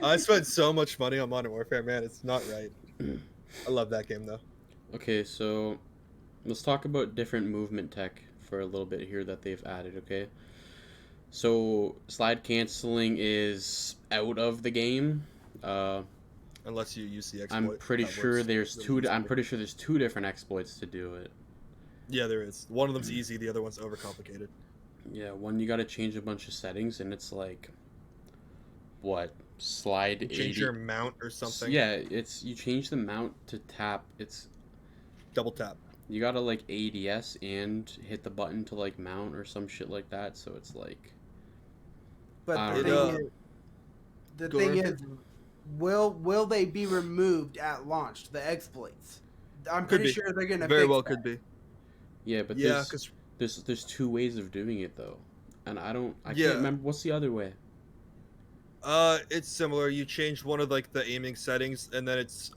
Speaker 2: I spent so much money on Modern Warfare, man. It's not right. I love that game, though.
Speaker 1: Okay, so let's talk about different movement tech for a little bit here that they've added, okay? So slide canceling is out of the game.
Speaker 2: unless you use the exploit.
Speaker 1: I'm pretty
Speaker 2: That
Speaker 1: sure
Speaker 2: works
Speaker 1: there's
Speaker 2: really
Speaker 1: two.
Speaker 2: easily.
Speaker 1: I'm pretty sure there's two different exploits to do it.
Speaker 2: Yeah, there is. One of them's easy, the other one's overcomplicated.
Speaker 1: Yeah, one you got to change a bunch of settings, and it's like, what, slide
Speaker 2: You
Speaker 1: 80.
Speaker 2: change your mount or something.
Speaker 1: Yeah, it's you change the mount to tap. It's
Speaker 2: Double tap.
Speaker 1: you gotta like ADS and hit the button to like mount or some shit like that. So it's like,
Speaker 3: But
Speaker 1: I
Speaker 3: the
Speaker 1: don't know.
Speaker 3: thing is, the
Speaker 2: Go
Speaker 3: thing
Speaker 2: ahead.
Speaker 3: is, will they be removed at launch? The exploits. I'm
Speaker 2: Could
Speaker 3: pretty
Speaker 2: be.
Speaker 3: sure they're gonna
Speaker 2: Very
Speaker 3: fix
Speaker 2: well
Speaker 3: that.
Speaker 2: could be.
Speaker 1: yeah, but
Speaker 2: Yeah, because
Speaker 1: there's two ways of doing it though, and I
Speaker 2: Yeah.
Speaker 1: can't remember what's the other way.
Speaker 2: it's similar. You change one of like the aiming settings, and then it's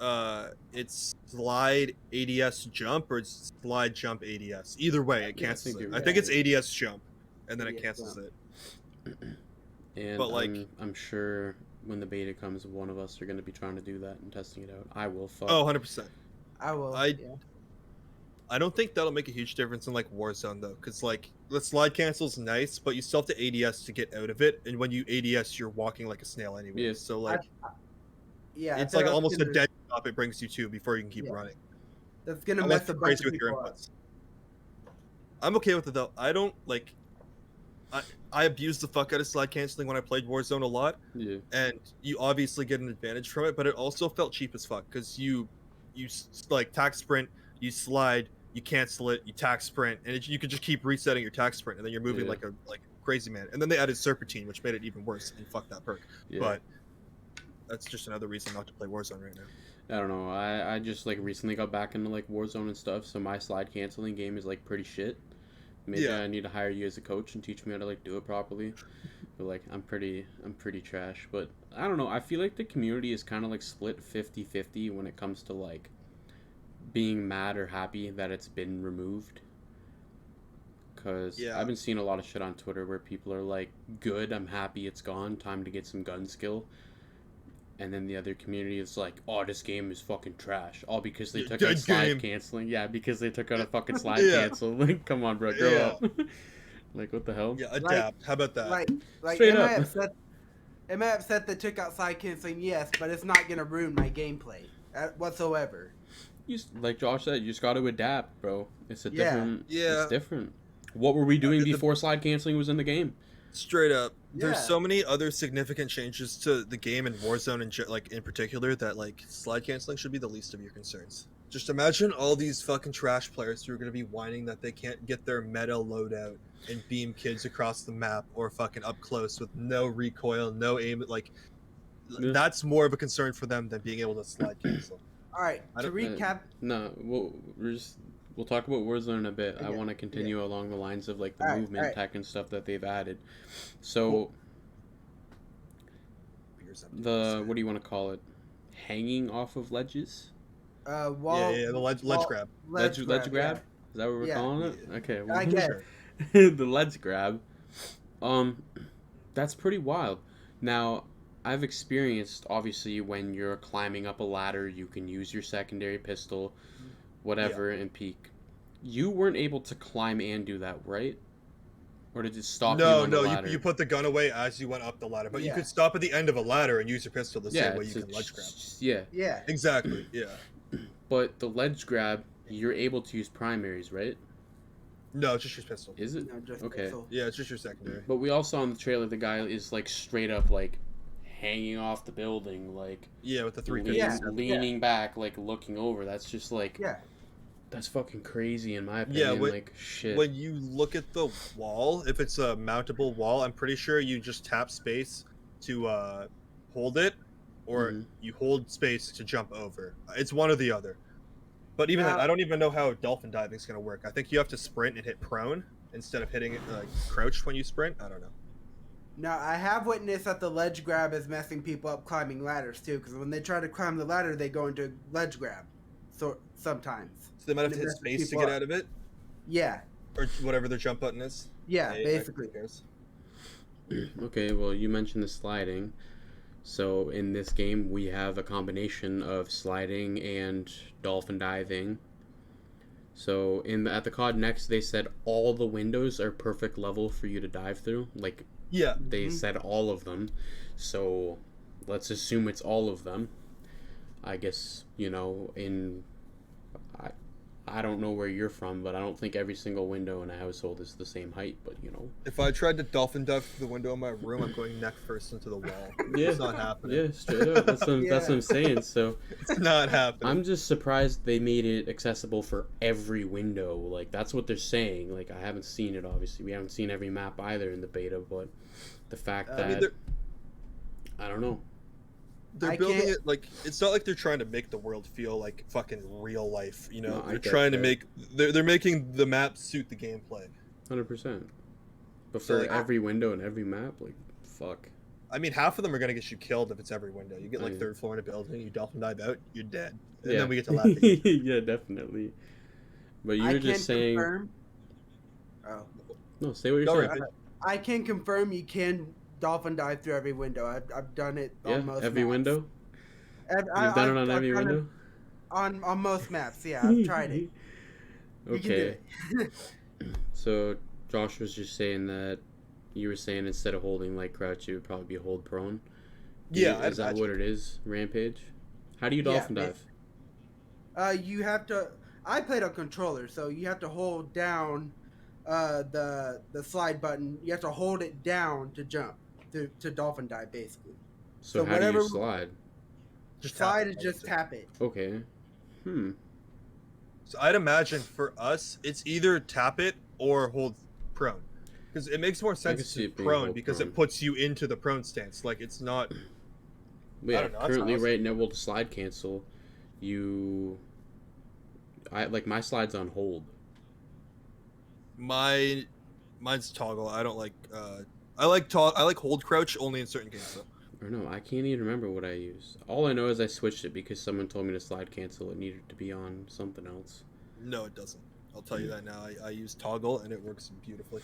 Speaker 2: slide ADS jump or it's slide jump ADS. Either way, it
Speaker 1: Yeah, I
Speaker 2: cancels
Speaker 1: think
Speaker 2: it.
Speaker 1: you're
Speaker 2: I think it's ADS jump, and then it
Speaker 3: ADS
Speaker 2: cancels
Speaker 3: jump.
Speaker 2: it.
Speaker 1: And
Speaker 2: But, like-
Speaker 1: I'm sure when the beta comes, one of us are gonna be trying to do that and testing it out. I will. Fuck.
Speaker 2: Oh, 100%.
Speaker 3: I will.
Speaker 2: I-
Speaker 3: yeah.
Speaker 2: I don't think that'll make a huge difference in like Warzone though, because like the slide cancel's nice, but you still have to ADS to get out of it, and when you ADS, you're walking like a snail anyway.
Speaker 1: Yeah.
Speaker 2: So like
Speaker 3: Yeah,
Speaker 2: it's
Speaker 3: I
Speaker 2: like
Speaker 3: thought
Speaker 2: almost a
Speaker 3: gonna-
Speaker 2: dead stop it brings you to before you can keep
Speaker 3: Yeah.
Speaker 2: running.
Speaker 3: That's gonna
Speaker 2: Unless
Speaker 3: mess a
Speaker 2: you're
Speaker 3: bunch
Speaker 2: crazy
Speaker 3: of
Speaker 2: with your
Speaker 3: people up.
Speaker 2: inputs. I'm okay with it though. I don't like. I abused the fuck out of slide canceling when I played Warzone a lot,
Speaker 1: Yeah.
Speaker 2: and you obviously get an advantage from it, but it also felt cheap as fuck because you like tack sprint, you slide, you cancel it, you tack sprint, and you could just keep resetting your tack sprint, and then you're moving
Speaker 1: Yeah.
Speaker 2: like a crazy man. And then they added serpentine, which made it even worse, and fuck that perk.
Speaker 1: Yeah.
Speaker 2: But that's just another reason not to play Warzone right now.
Speaker 1: I don't know. I just like recently got back into like Warzone and stuff, so my slide canceling game is like pretty shit. Maybe
Speaker 2: Yeah.
Speaker 1: I need to hire you as a coach and teach me how to like do it properly. But like I'm pretty trash, but I don't know. I feel like the community is kind of like split 50-50 when it comes to like being mad or happy that it's been removed. Cuz
Speaker 2: Yeah.
Speaker 1: I've been seeing a lot of shit on Twitter where people are like, "Good, I'm happy it's gone. Time to get some gun skill." And then the other community is like, "Oh, this game is fucking trash." All because they
Speaker 2: Yeah,
Speaker 1: took
Speaker 2: good
Speaker 1: out slide
Speaker 2: game.
Speaker 1: canceling. Yeah, because they took out a fucking slide
Speaker 2: Yeah.
Speaker 1: cancel. Like, come on, bro, grow
Speaker 2: Yeah.
Speaker 1: up. Like, what the hell?
Speaker 2: Yeah, adapt. How about that?
Speaker 3: Like
Speaker 1: Straight
Speaker 3: am I
Speaker 1: up.
Speaker 3: upset? Am I upset they took out side canceling? Yes, but it's not gonna ruin my gameplay whatsoever.
Speaker 1: Like Josh said, you just got to adapt, bro. It's a
Speaker 3: Yeah.
Speaker 1: different.
Speaker 2: Yeah.
Speaker 1: It's different. What were we doing
Speaker 2: the-
Speaker 1: before slide canceling was in the game?
Speaker 2: Straight up, there's
Speaker 3: Yeah.
Speaker 2: so many other significant changes to the game and Warzone in particular that like slide canceling should be the least of your concerns. Just imagine all these fucking trash players who are going to be whining that they can't get their meta loadout and beam kids across the map or fucking up close with no recoil, no aim. Like
Speaker 1: Yeah.
Speaker 2: that's more of a concern for them than being able to slide cancel.
Speaker 3: All right,
Speaker 2: I
Speaker 3: to
Speaker 2: don't-
Speaker 3: recap.
Speaker 1: No, we'll talk about Warzone in a bit. I
Speaker 3: Yeah,
Speaker 1: want to continue along the lines of like the
Speaker 3: Alright,
Speaker 1: movement
Speaker 3: alright.
Speaker 1: tech and stuff that they've added. So
Speaker 2: Cool. Here's empty.
Speaker 1: what do you want to call it? Hanging off of ledges?
Speaker 3: Wall.
Speaker 2: Yeah, the ledge
Speaker 3: wall-
Speaker 2: grab.
Speaker 1: Ledge grab?
Speaker 3: yeah.
Speaker 1: Is that what we're
Speaker 3: Yeah.
Speaker 1: calling it? Okay. Well,
Speaker 3: I guess.
Speaker 2: Sure.
Speaker 1: the ledge grab. That's pretty wild. Now, I've experienced obviously when you're climbing up a ladder, you can use your secondary pistol, whatever, and peek. You weren't able to climb and do that, right? Or did it stop you
Speaker 2: No,
Speaker 1: on the
Speaker 2: no,
Speaker 1: ladder?
Speaker 2: you put the gun away as you went up the ladder, but you
Speaker 3: Yeah.
Speaker 2: could stop at the end of a ladder and use your pistol the
Speaker 1: yeah,
Speaker 2: same way you
Speaker 1: it's a-
Speaker 2: can ledge grab.
Speaker 1: Yeah,
Speaker 3: Yeah.
Speaker 2: Exactly. Yeah.
Speaker 1: but the ledge grab, you're able to use primaries, right?
Speaker 2: No, it's just your pistol.
Speaker 1: Is it?
Speaker 3: No, just
Speaker 1: Okay.
Speaker 3: pistol.
Speaker 2: Yeah, it's just your secondary.
Speaker 1: But we all saw in the trailer the guy is like straight up like hanging off the building, like
Speaker 2: Yeah, with the
Speaker 1: lean-
Speaker 2: 357.
Speaker 1: leaning back, like looking over. That's just like
Speaker 3: Yeah.
Speaker 1: that's fucking crazy in my
Speaker 2: Yeah,
Speaker 1: opinion.
Speaker 2: when-
Speaker 1: like shit.
Speaker 2: When you look at the wall, if it's a mountable wall, I'm pretty sure you just tap space to hold it, or
Speaker 1: Mhm.
Speaker 2: you hold space to jump over. It's one or the other. But even then,
Speaker 3: Now-
Speaker 2: I don't even know how dolphin diving is going to work. I think you have to sprint and hit prone instead of hitting it like crouched when you sprint. I don't know.
Speaker 3: Now, I have witnessed that the ledge grab is messing people up climbing ladders too, because when they try to climb the ladder, they go into ledge grab. So sometimes.
Speaker 2: So they might have to
Speaker 3: It
Speaker 2: hit
Speaker 3: messes
Speaker 2: space to
Speaker 3: people
Speaker 2: get
Speaker 3: up.
Speaker 2: out of it,
Speaker 3: Yeah.
Speaker 2: or whatever their jump button is.
Speaker 3: Yeah.
Speaker 2: Who
Speaker 3: Basically.
Speaker 2: cares?
Speaker 1: Okay, well you mentioned the sliding. So in this game we have a combination of sliding and dolphin diving. So at the COD Next they said all the windows are perfect level for you to dive through. Like
Speaker 2: Yeah.
Speaker 1: they
Speaker 3: Mhm.
Speaker 1: said all of them. So let's assume it's all of them. I guess, I, I don't know where you're from, but I don't think every single window in a household is the same height, but
Speaker 2: If I tried to dolphin dive through the window in my room, I'm going neck first into the wall.
Speaker 1: Yeah,
Speaker 2: It's not happening.
Speaker 1: yeah, straight up. That's what I'm saying. So
Speaker 2: It's not happening.
Speaker 1: I'm just surprised they made it accessible for every window. Like, that's what they're saying. Like, I haven't seen it, obviously. We haven't seen every map either in the beta, but the fact that I don't know.
Speaker 2: They're building it like it's not like they're trying to make the world feel like fucking real life.
Speaker 1: No,
Speaker 2: they're trying to make they're making the map suit the gameplay.
Speaker 1: 100%. But
Speaker 2: So,
Speaker 1: for
Speaker 2: like,
Speaker 1: every window and every map, like, fuck.
Speaker 2: I mean, half of them are gonna get you killed if it's every window. You get like
Speaker 1: Yeah.
Speaker 2: third floor in a building, you dolphin dive out, you're dead, and
Speaker 1: Yeah.
Speaker 2: then we get to laugh at you.
Speaker 1: Yeah, definitely. But you were just saying.
Speaker 3: Confirm... Oh.
Speaker 1: No, say what you're
Speaker 2: Go
Speaker 1: saying.
Speaker 2: right.
Speaker 3: I can confirm you can dolphin dive through every window. I've done it
Speaker 1: Yeah,
Speaker 3: on most
Speaker 1: every
Speaker 3: maps.
Speaker 1: window.
Speaker 3: I've
Speaker 1: You've done it on every
Speaker 3: done it
Speaker 1: window.
Speaker 3: on most maps. Yeah, I've tried it. You can do
Speaker 1: Okay.
Speaker 3: it.
Speaker 1: So Josh was just saying that you were saying instead of holding like crouch, it would probably be hold prone.
Speaker 2: Yeah,
Speaker 1: Is that what it is? Rampage. How do you dolphin
Speaker 3: Yeah,
Speaker 1: dive?
Speaker 3: You have to. I played on controller, so you have to hold down the slide button. You have to hold it down to jump to dolphin dive, basically.
Speaker 1: So how do
Speaker 3: whatever
Speaker 1: you slide?
Speaker 2: Just
Speaker 3: slide
Speaker 2: tap
Speaker 3: is
Speaker 2: it,
Speaker 3: just tap it.
Speaker 1: Okay.
Speaker 2: So I'd imagine for us, it's either tap it or hold prone, because it makes more sense
Speaker 1: see
Speaker 2: to
Speaker 1: it being
Speaker 2: prone
Speaker 1: hold
Speaker 2: because
Speaker 1: prone.
Speaker 2: it puts you into the prone stance. Like it's not.
Speaker 1: Yeah.
Speaker 2: don't know, that's
Speaker 1: Currently,
Speaker 2: awesome.
Speaker 1: right now, well, to slide cancel, I like my slide's on hold.
Speaker 2: Mine's toggle. I don't like. I like hold crouch only in certain games though.
Speaker 1: Or no, I can't even remember what I used. All I know is I switched it because someone told me to slide cancel. It needed to be on something else.
Speaker 2: No, it doesn't. I'll tell you that now. I use toggle and it works beautifully.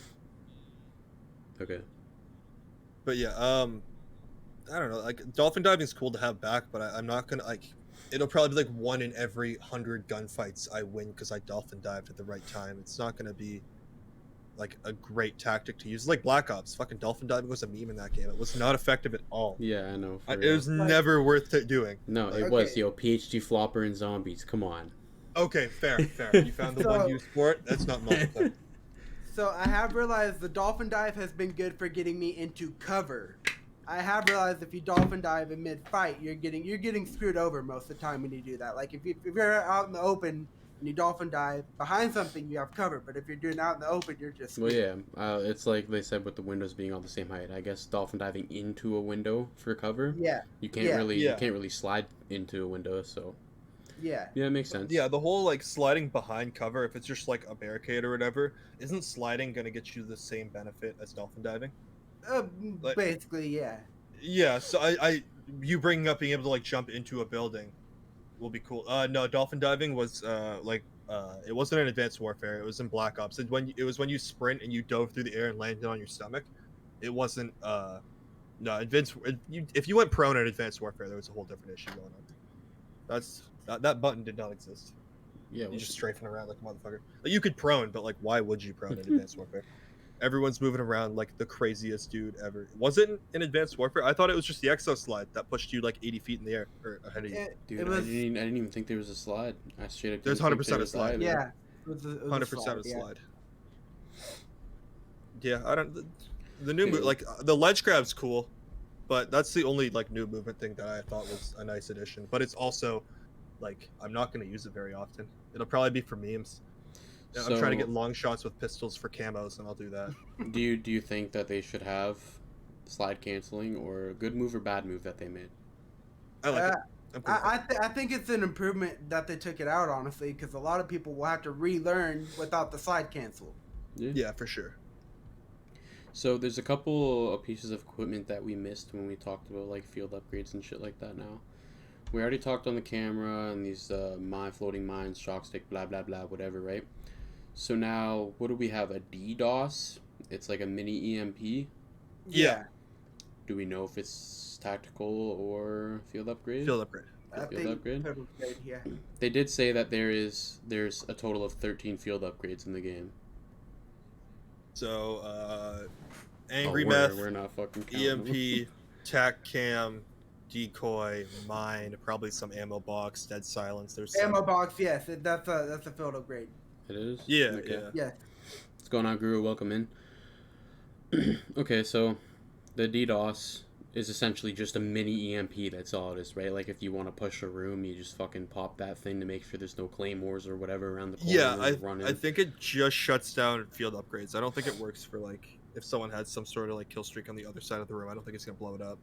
Speaker 1: Okay.
Speaker 2: But yeah, I don't know. Like dolphin diving is cool to have back, but I'm not gonna like. It'll probably be like 1 in every 100 gunfights I win because I dolphin dived at the right time. It's not gonna be like a great tactic to use. Like Black Ops, fucking dolphin diving was a meme in that game. It was not effective at all.
Speaker 1: Yeah, I know.
Speaker 2: It was never worth it doing.
Speaker 1: No, it
Speaker 3: Okay.
Speaker 1: was, PhD flopper and zombies. Come on.
Speaker 2: Okay, fair. You found the one use for it. That's not multiplayer.
Speaker 3: So I have realized the dolphin dive has been good for getting me into cover. I have realized if you dolphin dive in mid fight, you're getting screwed over most of the time when you do that. Like if you're out in the open and you dolphin dive behind something, you have cover. But if you're doing out in the open, you're just
Speaker 1: Well,
Speaker 3: screwed.
Speaker 1: yeah. It's like they said with the windows being all the same height. I guess dolphin diving into a window for cover.
Speaker 3: Yeah.
Speaker 1: You can't
Speaker 3: Yeah.
Speaker 1: really
Speaker 2: Yeah.
Speaker 1: you can't really slide into a window. So
Speaker 3: Yeah.
Speaker 1: yeah, it makes sense.
Speaker 2: Yeah, the whole like sliding behind cover, if it's just like a barricade or whatever, isn't sliding gonna get you the same benefit as dolphin diving? Like-
Speaker 3: Basically, yeah.
Speaker 2: Yeah, so you bringing up being able to like jump into a building will be cool. No, dolphin diving was it wasn't in Advanced Warfare. It was in Black Ops. It was when you sprint and you dove through the air and landed on your stomach. It wasn't no if you went prone in Advanced Warfare, there was a whole different issue going on. That button did not exist.
Speaker 1: Yeah.
Speaker 2: You just strafing around like a motherfucker. Like, you could prone, but like, why would you prone in Advanced Warfare? Everyone's moving around like the craziest dude ever. Was it in Advanced Warfare? I thought it was just the exo slide that pushed you like 80 feet in the air or ahead of you.
Speaker 1: Dude,
Speaker 3: It was-
Speaker 1: I didn't even think there was a slide. I straight up.
Speaker 2: There's
Speaker 1: didn't think
Speaker 2: 100%
Speaker 1: there
Speaker 2: a
Speaker 1: was
Speaker 2: slide.
Speaker 1: either.
Speaker 3: Yeah. It was a
Speaker 2: 100% a
Speaker 3: yeah.
Speaker 2: slide. Yeah, I don't. The new
Speaker 1: Okay.
Speaker 2: like the ledge grab's cool, but that's the only like new movement thing that I thought was a nice addition. But it's also like I'm not gonna use it very often. It'll probably be for memes. Yeah, I'm trying to get long shots with pistols for camos, and I'll do that.
Speaker 1: Do you think that they should have slide canceling, or a good move or bad move that they made?
Speaker 2: I like it. I'm cool with it.
Speaker 3: I think it's an improvement that they took it out, honestly, because a lot of people will have to relearn without the slide cancel.
Speaker 2: Yeah, for sure.
Speaker 1: So there's a couple of pieces of equipment that we missed when we talked about like field upgrades and shit like that. Now we already talked on the camera and these floating mines, shock stick, blah blah blah, whatever, right? So now what do we have? A DDoS? It's like a mini EMP.
Speaker 2: Yeah.
Speaker 1: Do we know if it's tactical or field upgrade?
Speaker 2: Field upgrade.
Speaker 3: I
Speaker 1: Field
Speaker 3: think
Speaker 1: upgrade?
Speaker 3: field upgrade, yeah.
Speaker 1: They did say that there's a total of 13 field upgrades in the game.
Speaker 2: So, Angry
Speaker 1: Oh,
Speaker 2: Meth,
Speaker 1: we're not fucking counting them.
Speaker 2: EMP, TAC Cam, decoy, mine, probably some ammo box, dead silence. There's some...
Speaker 3: Ammo box, yes, that's a field upgrade.
Speaker 1: It is?
Speaker 2: Yeah,
Speaker 1: Okay.
Speaker 2: yeah.
Speaker 3: Yes.
Speaker 1: What's going on, Guru? Welcome in. Okay, so the DDoS is essentially just a mini EMP, that's all it is, right? Like, if you want to push a room, you just fucking pop that thing to make sure there's no claymores or whatever around the corner.
Speaker 2: Yeah, I think it just shuts down field upgrades. I don't think it works for, like, if someone had some sort of, like, kill streak on the other side of the room. I don't think it's going to blow it up.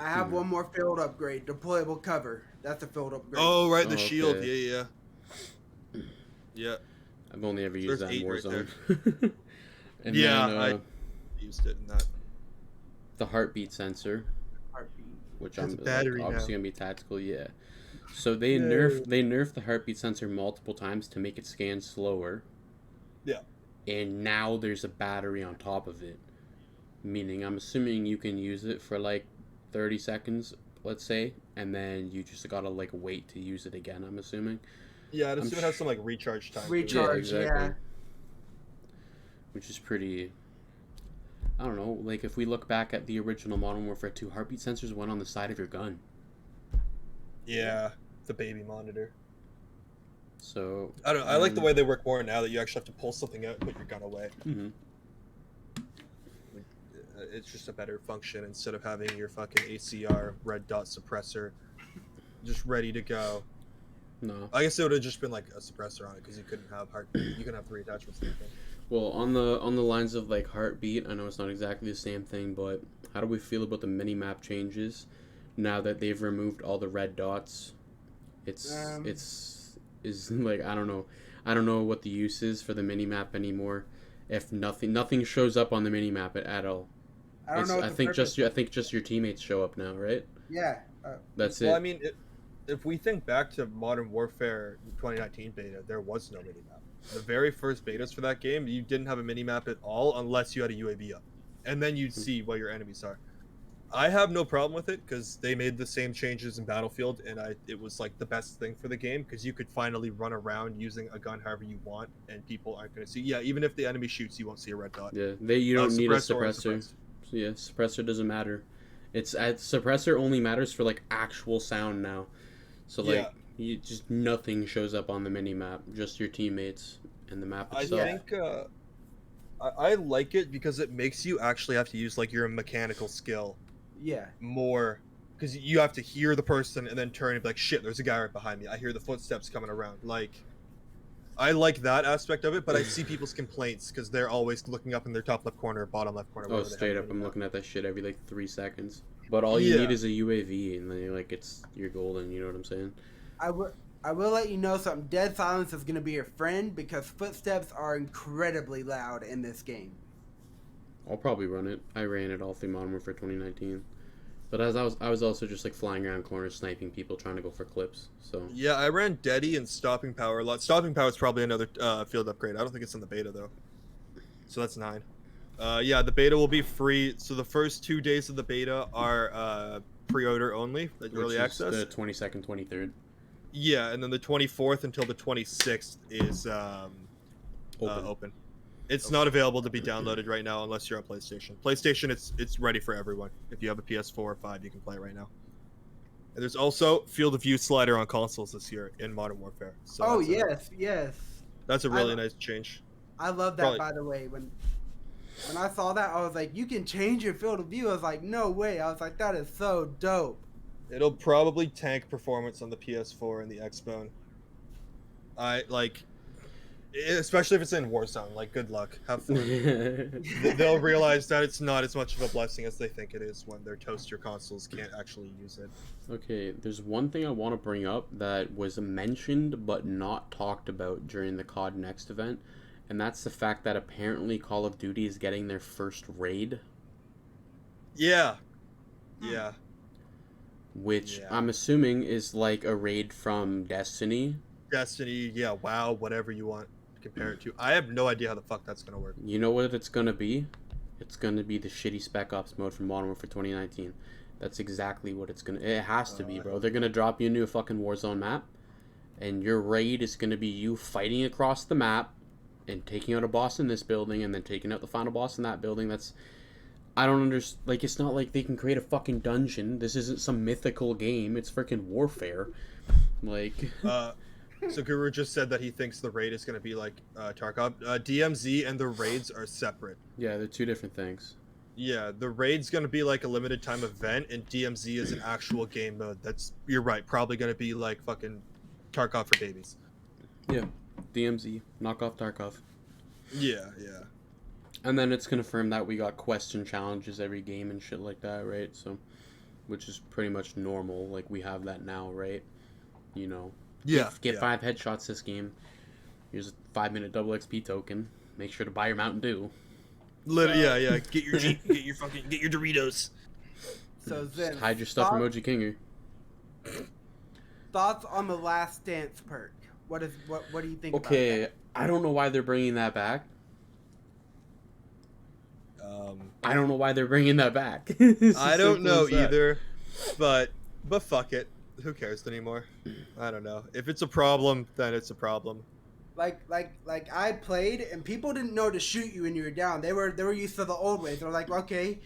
Speaker 3: I have one more field upgrade, deployable cover. That's a field upgrade.
Speaker 2: Oh, right, the
Speaker 1: Oh,
Speaker 2: shield.
Speaker 1: okay.
Speaker 2: Yeah. Yeah.
Speaker 1: I've only ever used
Speaker 2: There's
Speaker 1: that in
Speaker 2: 8 right
Speaker 1: Warzone. And
Speaker 2: Yeah,
Speaker 1: then,
Speaker 2: I used it in that.
Speaker 1: the heartbeat sensor,
Speaker 3: Heartbeat.
Speaker 1: which
Speaker 2: It's
Speaker 1: I'm
Speaker 2: battery
Speaker 1: obviously
Speaker 2: now.
Speaker 1: gonna be tactical, yeah. So they
Speaker 2: Yay.
Speaker 1: nerfed the heartbeat sensor multiple times to make it scan slower.
Speaker 2: Yeah.
Speaker 1: And now there's a battery on top of it. Meaning I'm assuming you can use it for like 30 seconds, let's say, and then you just gotta like wait to use it again, I'm assuming.
Speaker 2: Yeah, I'd
Speaker 1: I'm
Speaker 2: assume it has some, like, recharge time.
Speaker 3: Recharge. yeah.
Speaker 1: Which is pretty... I don't know, like if we look back at the original Modern Warfare 2, heartbeat sensors went on the side of your gun.
Speaker 2: Yeah, the baby monitor.
Speaker 1: So...
Speaker 2: I don't know, I like the way they work more now that you actually have to pull something out and put your gun away.
Speaker 1: Mm-hmm.
Speaker 2: It's just a better function instead of having your fucking ACR red dot suppressor just ready to go.
Speaker 1: No.
Speaker 2: I guess it would have just been like a suppressor on it because you couldn't have heartbeat. You couldn't have 3 attachments.
Speaker 1: Well, on the lines of like heartbeat, I know it's not exactly the same thing, but how do we feel about the mini-map changes now that they've removed all the red dots? It's like I don't know what the use is for the mini-map anymore. If nothing shows up on the mini-map at all.
Speaker 3: I don't know. What
Speaker 1: I think just your teammates show up now, right?
Speaker 3: Yeah.
Speaker 1: That's it.
Speaker 2: Well, I mean, if we think back to Modern Warfare 2019 beta, there was no minimap. The very first betas for that game, you didn't have a minimap at all unless you had a UAV up. And then you'd see what your enemies are. I have no problem with it because they made the same changes in Battlefield, and it was like the best thing for the game because you could finally run around using a gun however you want, and people aren't going to see. Yeah, even if the enemy shoots, you won't see a red dot.
Speaker 1: Yeah, you don't need a
Speaker 2: Suppressed or
Speaker 1: suppressor.
Speaker 2: unsuppressed.
Speaker 1: Yeah, suppressor doesn't matter. Suppressor only matters for like actual sound now. So like just nothing shows up on the mini map, just your teammates and the map itself.
Speaker 2: I think I like it because it makes you actually have to use like your mechanical skill.
Speaker 3: Yeah.
Speaker 2: More because you have to hear the person and then turn and be like, shit, there's a guy right behind me. I hear the footsteps coming around. Like, I like that aspect of it, but I see people's complaints because they're always looking up in their top left corner or bottom left corner.
Speaker 1: Oh, straight up, I'm looking at that shit every like 3 seconds. But all you need is a UAV, and then like you're golden. You know what I'm saying?
Speaker 3: I will let you know something. Dead silence is gonna be your friend because footsteps are incredibly loud in this game.
Speaker 1: I'll probably run it. I ran it all through Modern Warfare 2019. But as I was also just like flying around corners, sniping people, trying to go for clips. So
Speaker 2: yeah, I ran Deady and Stopping Power a lot. Stopping Power is probably another field upgrade. I don't think it's in the beta though. So that's 9. Yeah, the beta will be free. So the first 2 days of the beta are pre-order only, early access.
Speaker 1: The 22nd, 23rd.
Speaker 2: Yeah, and then the 24th until the 26th is open. It's not available to be downloaded right now unless you're on PlayStation. PlayStation, it's ready for everyone. If you have a PS4 or 5, you can play it right now. And there's also field of view slider on consoles this year in Modern Warfare. So
Speaker 3: yes.
Speaker 2: That's a really nice change.
Speaker 3: I love that, by the way. When I saw that, I was like, you can change your field of view. I was like, no way. I was like, that is so dope.
Speaker 2: It'll probably tank performance on the PS4 and the Xbone. Especially if it's in Warzone. Like, good luck. Have fun. They'll realize that it's not as much of a blessing as they think it is when their toaster consoles can't actually use it.
Speaker 1: Okay, there's one thing I want to bring up that was mentioned but not talked about during the COD Next event, and that's the fact that apparently Call of Duty is getting their first raid.
Speaker 2: Yeah.
Speaker 1: Which I'm assuming is like a raid from Destiny.
Speaker 2: Yeah, WoW, whatever you want to compare it to. I have no idea how the fuck that's gonna work.
Speaker 1: You know what it's gonna be? It's gonna be the shitty Spec Ops mode from Modern Warfare 2019. That's exactly what it's gonna. It has to be, bro. They're gonna drop you into a fucking Warzone map, and your raid is gonna be you fighting across the map, and taking out a boss in this building, and then taking out the final boss in that building. I don't understand. Like, it's not like they can create a fucking dungeon. This isn't some mythical game. It's freaking Warfare. Like,
Speaker 2: So Guru just said that he thinks the raid is going to be like Tarkov. DMZ and the raids are separate.
Speaker 1: yeah, they're two different things.
Speaker 2: Yeah, the raid's going to be like a limited time event, and DMZ is an actual game mode. You're right, probably going to be like fucking Tarkov for babies.
Speaker 1: Yeah, DMZ, knock off Tarkov.
Speaker 2: Yeah.
Speaker 1: And then it's confirmed that we got quests and challenges every game and shit like that, right? So, which is pretty much normal. Like, we have that now, right? You know. Get 5 headshots this game. Here's a 5-minute double XP token. Make sure to buy your Mountain Dew.
Speaker 2: Yeah. Get your Doritos.
Speaker 3: So then,
Speaker 1: Just hide your stuff from OG Kinger.
Speaker 3: thoughts on the Last Dance perk? What do you think?
Speaker 1: Okay,
Speaker 3: about
Speaker 1: I don't know why they're bringing that back. I don't know why they're bringing that back.
Speaker 2: I don't know either, but fuck it. Who cares anymore? I don't know. If it's a problem, then it's a problem.
Speaker 3: Like I played and people didn't know to shoot you when you were down. They were used to the old ways. They're like, okay,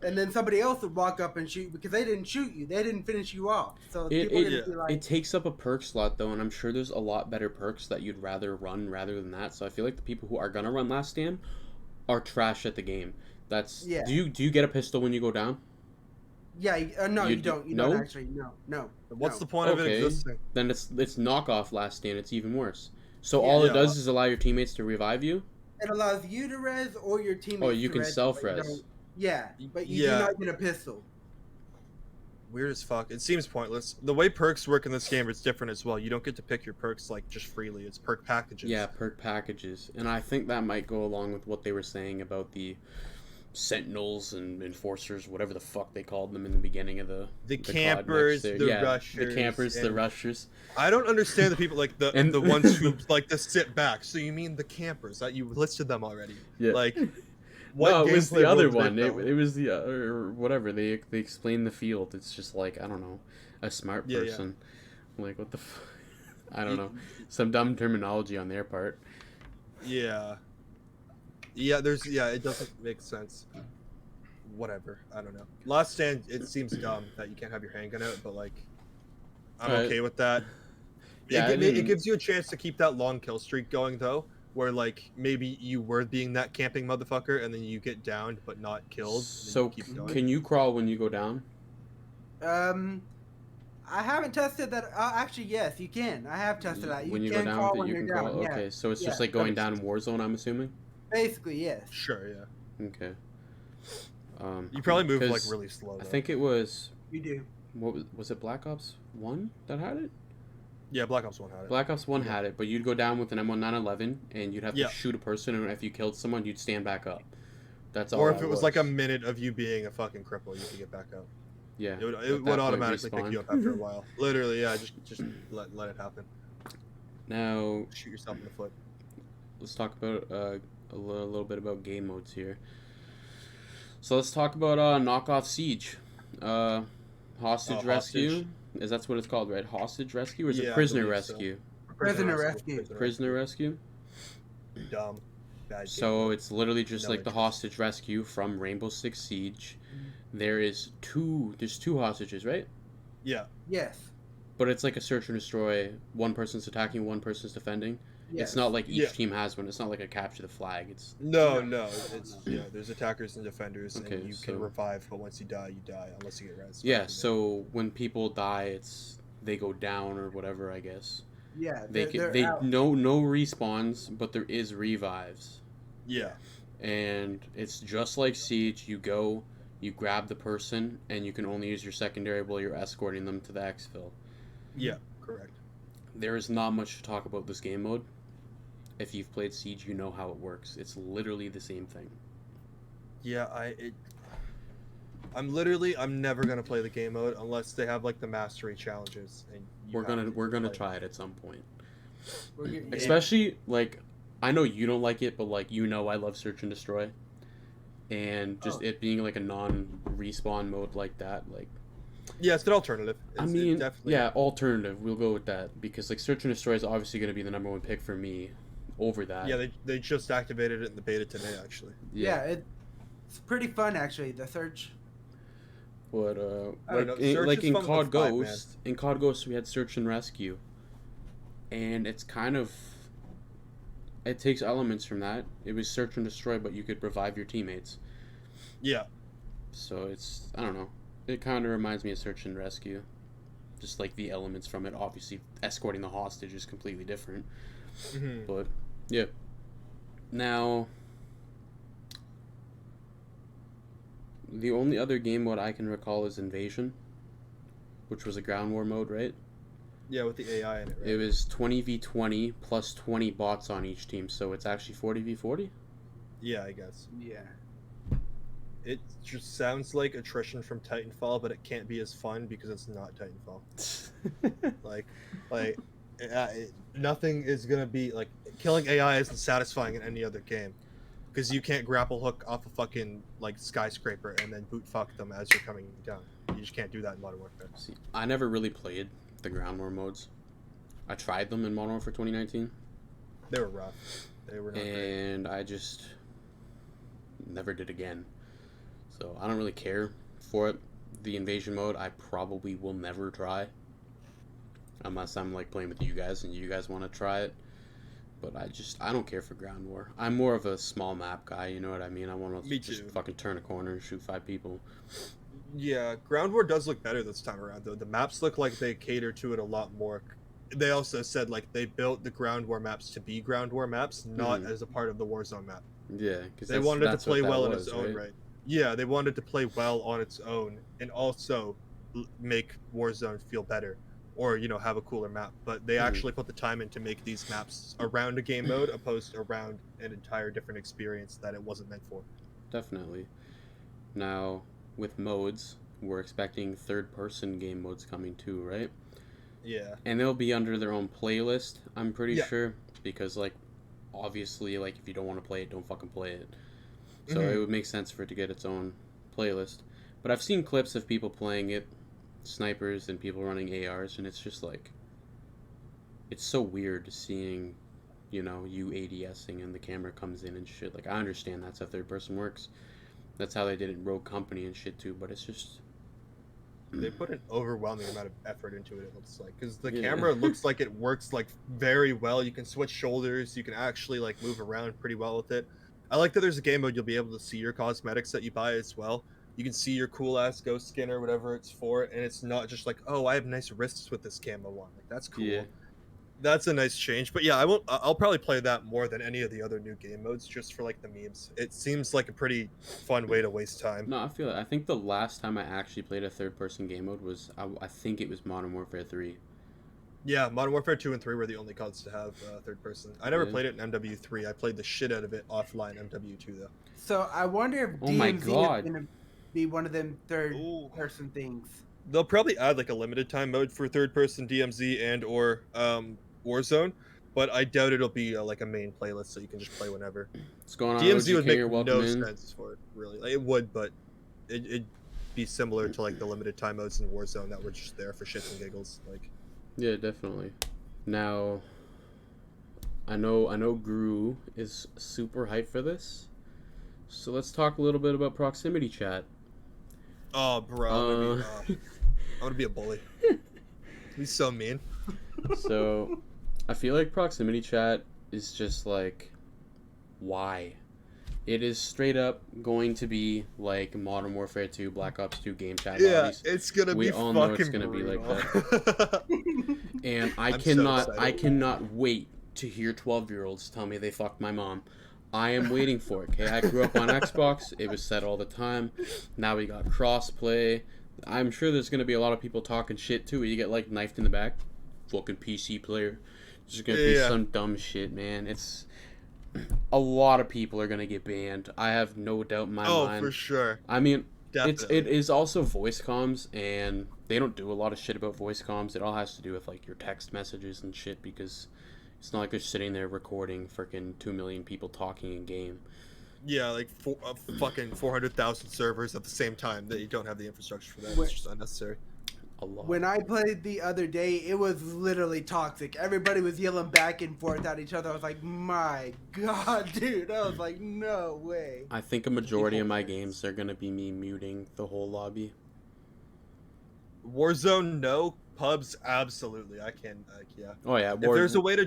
Speaker 3: and then somebody else would walk up and shoot because they didn't shoot you. They didn't finish you off. So people didn't be like,
Speaker 1: it takes up a perk slot though, and I'm sure there's a lot better perks that you'd rather run rather than that. So I feel like the people who are gonna run Last Stand are trash at the game. Do you get a pistol when you go down?
Speaker 3: Yeah, no, you don't. You don't actually. No.
Speaker 2: What's the point of it existing?
Speaker 1: Then it's knockoff Last Stand. It's even worse. So all it does is allow your teammates to revive you?
Speaker 3: It allows you to res or your teammates
Speaker 1: to res. Oh, you can
Speaker 3: But
Speaker 1: self-res.
Speaker 3: but you do not get a pistol.
Speaker 2: Weird as fuck. It seems pointless. The way perks work in this game is different as well. You don't get to pick your perks like just freely. It's perk packages.
Speaker 1: Yeah, perk packages. And I think that might go along with what they were saying about the Sentinels and Enforcers, whatever the fuck they called them in the beginning of the
Speaker 2: campers, the rushers.
Speaker 1: The campers, the rushers.
Speaker 2: I don't understand the people like the ones who like to sit back. So you mean the campers? That you listed them already?
Speaker 1: Yeah.
Speaker 2: Like,
Speaker 1: no, it was the other one. It was the or whatever. They explained the field. It's just like, I don't know, a smart person. Yeah. Like, what the I don't know. Some dumb terminology on their part.
Speaker 2: Yeah. It doesn't make sense. Whatever, I don't know. Last Stand, it seems dumb that you can't have your handgun out, but like, I'm okay with that. Yeah, it gives you a chance to keep that long kill streak going though, where like maybe you were being that camping motherfucker and then you get downed but not killed.
Speaker 1: So can you crawl when you go down?
Speaker 3: I haven't tested that. Actually, yes, you can. I have tested that.
Speaker 1: When you go down, you can crawl. Okay, so it's just like going down in Warzone, I'm assuming.
Speaker 3: Basically, yes.
Speaker 2: Sure, yeah.
Speaker 1: Okay.
Speaker 2: You probably move like really slow.
Speaker 1: Though. I think it was.
Speaker 3: You do.
Speaker 1: What was it? Black Ops 1 that had it?
Speaker 2: Yeah, Black Ops 1 had it.
Speaker 1: Black Ops 1 had it, but you'd go down with an M1911 and you'd have to shoot a person, and if you killed someone, you'd stand back up. That's all.
Speaker 2: Or if it was like a minute of you being a fucking cripple, you could get back up.
Speaker 1: Yeah.
Speaker 2: It would automatically pick you up after a while. Literally, yeah. Just let it happen.
Speaker 1: Now.
Speaker 2: Shoot yourself in the foot.
Speaker 1: Let's talk about a little bit about game modes here. So let's talk about knockoff Siege, hostage rescue. Is that's what it's called, right? Hostage rescue, or is it prisoner rescue?
Speaker 3: So. Prisoner rescue.
Speaker 1: Prisoner rescue.
Speaker 2: Dumb. Bad.
Speaker 1: So it's literally just like the hostage rescue from Rainbow Six Siege. There's two hostages, right?
Speaker 2: Yeah.
Speaker 3: Yes.
Speaker 1: But it's like a search and destroy. One person's attacking, one person's defending. Yes. It's not like each team has one. It's not like a capture the flag. It's
Speaker 2: no. It's there's attackers and defenders, and you can revive, but once you die, unless you get res.
Speaker 1: Yeah. So when people die, they go down or whatever, I guess.
Speaker 3: Yeah.
Speaker 1: They no respawns, but there is revives.
Speaker 2: Yeah.
Speaker 1: And it's just like Siege. You go, you grab the person, and you can only use your secondary while you're escorting them to the exfil.
Speaker 2: Yeah. Correct.
Speaker 1: There is not much to talk about this game mode. If you've played Siege, you know how it works. It's literally the same thing.
Speaker 2: Yeah, I'm never gonna play the game mode unless they have like the mastery challenges. And
Speaker 1: we're gonna try it at some point. Especially like, I know you don't like it, but like I love search and destroy, and just it being like a non-respawn mode like that, like.
Speaker 2: Yeah, it's an alternative.
Speaker 1: Alternative. We'll go with that because like search and destroy is obviously going to be the number one pick for me over that.
Speaker 2: Yeah, they just activated it in the beta today, actually.
Speaker 3: Yeah. It's pretty fun actually. The search.
Speaker 1: What
Speaker 2: I don't know.
Speaker 1: in,
Speaker 2: Search
Speaker 1: like
Speaker 2: is
Speaker 1: in
Speaker 2: fun with
Speaker 1: COD
Speaker 2: the five, man.
Speaker 1: Ghost, in COD Ghost we had search and rescue, and it's kind of it takes elements from that. It was search and destroy, but you could revive your teammates.
Speaker 2: Yeah.
Speaker 1: So it's I don't know. It kind of reminds me of search and rescue, just like the elements from it. Obviously, escorting the hostage is completely different,
Speaker 2: Mm-hmm.
Speaker 1: but yeah. Now, the only other game mode I can recall is Invasion, which was a ground war mode, right?
Speaker 2: Yeah, with the AI in it, right?
Speaker 1: It was 20v20 plus 20 bots on each team, so it's actually 40v40?
Speaker 2: Yeah, I guess.
Speaker 3: Yeah.
Speaker 2: It just sounds like attrition from Titanfall, but it can't be as fun because it's not Titanfall. like, nothing is gonna be like killing AI isn't satisfying in any other game because you can't grapple hook off a fucking like skyscraper and then boot fuck them as you're coming down. You just can't do that in Modern Warfare.
Speaker 1: See, I never really played the ground war modes. I tried them in Modern Warfare 2019,
Speaker 2: They were rough. They were not great.
Speaker 1: and I just never did again. So I don't really care for it. The Invasion mode, I probably will never try. Unless I'm like playing with you guys and you guys want to try it. But I don't care for ground war. I'm more of a small map guy, you know what I mean? I want to
Speaker 2: Me
Speaker 1: just
Speaker 2: too.
Speaker 1: fucking turn a corner and shoot 5 people.
Speaker 2: Yeah, Ground War does look better this time around though. The maps look like they cater to it a lot more. They also said like they built the Ground War maps to be Ground War maps, not as a part of the Warzone map.
Speaker 1: Yeah, because
Speaker 2: They wanted it to play well in its own right. Yeah, they wanted to play well on its own and also make Warzone feel better or, you know, have a cooler map. But they actually put the time in to make these maps around a game mode opposed to around an entire different experience that it wasn't meant for.
Speaker 1: Definitely. Now, with modes, we're expecting third-person game modes coming too, right?
Speaker 2: Yeah.
Speaker 1: And they'll be under their own playlist, I'm pretty
Speaker 2: Yeah.
Speaker 1: sure. Because, like, obviously, like, if you don't want to play it, don't fucking play it. So it would make sense for it to get its own playlist. But I've seen clips of people playing it, snipers and people running ARs, and it's just like, it's so weird seeing, you know, you ADSing and the camera comes in and shit. Like, I understand that's how third person works. That's how they did it in Rogue Company and shit too, but it's just...
Speaker 2: They put an overwhelming amount of effort into it looks like, because the
Speaker 1: Yeah.
Speaker 2: camera looks like it works like very well. You can switch shoulders, you can actually like move around pretty well with it. I like that there's a game mode you'll be able to see your cosmetics that you buy as well. You can see your cool ass ghost skin or whatever it's for, and it's not just like, oh, I have nice wrists with this camo one. Like that's cool.
Speaker 1: Yeah.
Speaker 2: That's a nice change. But yeah, I'll probably play that more than any of the other new game modes just for like the memes. It seems like a pretty fun way to waste time.
Speaker 1: No, I think the last time I actually played a third-person game mode was, I think it was Modern Warfare 3.
Speaker 2: Yeah, Modern Warfare 2 and 3 were the only CODs to have third person. I never
Speaker 1: Yeah.
Speaker 2: played it in MW3. I played the shit out of it offline MW2 though.
Speaker 3: So I wonder if
Speaker 1: Oh my
Speaker 3: DMZ
Speaker 1: God.
Speaker 3: is gonna be one of them third
Speaker 2: Ooh.
Speaker 3: person things.
Speaker 2: They'll probably add like a limited time mode for third person DMZ and or Warzone, but I doubt it'll be like a main playlist so you can just play whenever.
Speaker 1: What's going on,
Speaker 2: DMZ would
Speaker 1: OGK?
Speaker 2: make
Speaker 1: You're welcome
Speaker 2: no
Speaker 1: in.
Speaker 2: sense for it, really. Like, it would, but it'd be similar to like the limited time modes in Warzone that were just there for shits and giggles. Like,
Speaker 1: Yeah, definitely. Now, I know Gru is super hyped for this. So let's talk a little bit about proximity chat.
Speaker 2: oh, bro, I'm gonna be a bully. He's so mean.
Speaker 1: So, I feel like proximity chat is just like, why? It is straight up going to be like Modern Warfare 2, Black Ops 2 game chat
Speaker 2: Yeah,
Speaker 1: lobbies.
Speaker 2: it's gonna
Speaker 1: We
Speaker 2: be
Speaker 1: all
Speaker 2: fucking
Speaker 1: know it's gonna be like
Speaker 2: that.
Speaker 1: And
Speaker 2: I'm so excited.
Speaker 1: I cannot wait to hear 12-year-olds tell me they fucked my mom. I am waiting for it, okay? I grew up on Xbox. It was said all the time. Now we got crossplay. I'm sure there's going to be a lot of people talking shit, too. You get, like, knifed in the back. Fucking PC player. It's going to be
Speaker 2: Yeah.
Speaker 1: some dumb shit, man. It's... A lot of people are going to get banned. I have no doubt in my mind.
Speaker 2: For sure.
Speaker 1: I mean,
Speaker 2: Definitely.
Speaker 1: it is also voice comms, and they don't do a lot of shit about voice comms. It all has to do with like your text messages and shit, because it's not like they're sitting there recording freaking 2 million people talking in game.
Speaker 2: Yeah, like fucking 400,000 servers at the same time that you don't have the infrastructure for that.
Speaker 3: Wait.
Speaker 2: It's just unnecessary.
Speaker 1: a lot.
Speaker 3: When I played the other day, it was literally toxic. Everybody was yelling back and forth at each other. I was like, my God, dude. I was like, no way.
Speaker 1: I think a majority of my games are gonna be me muting the whole lobby.
Speaker 2: Warzone, no. Pubs, absolutely. I can, yeah.
Speaker 1: Oh yeah,
Speaker 2: If there's a way to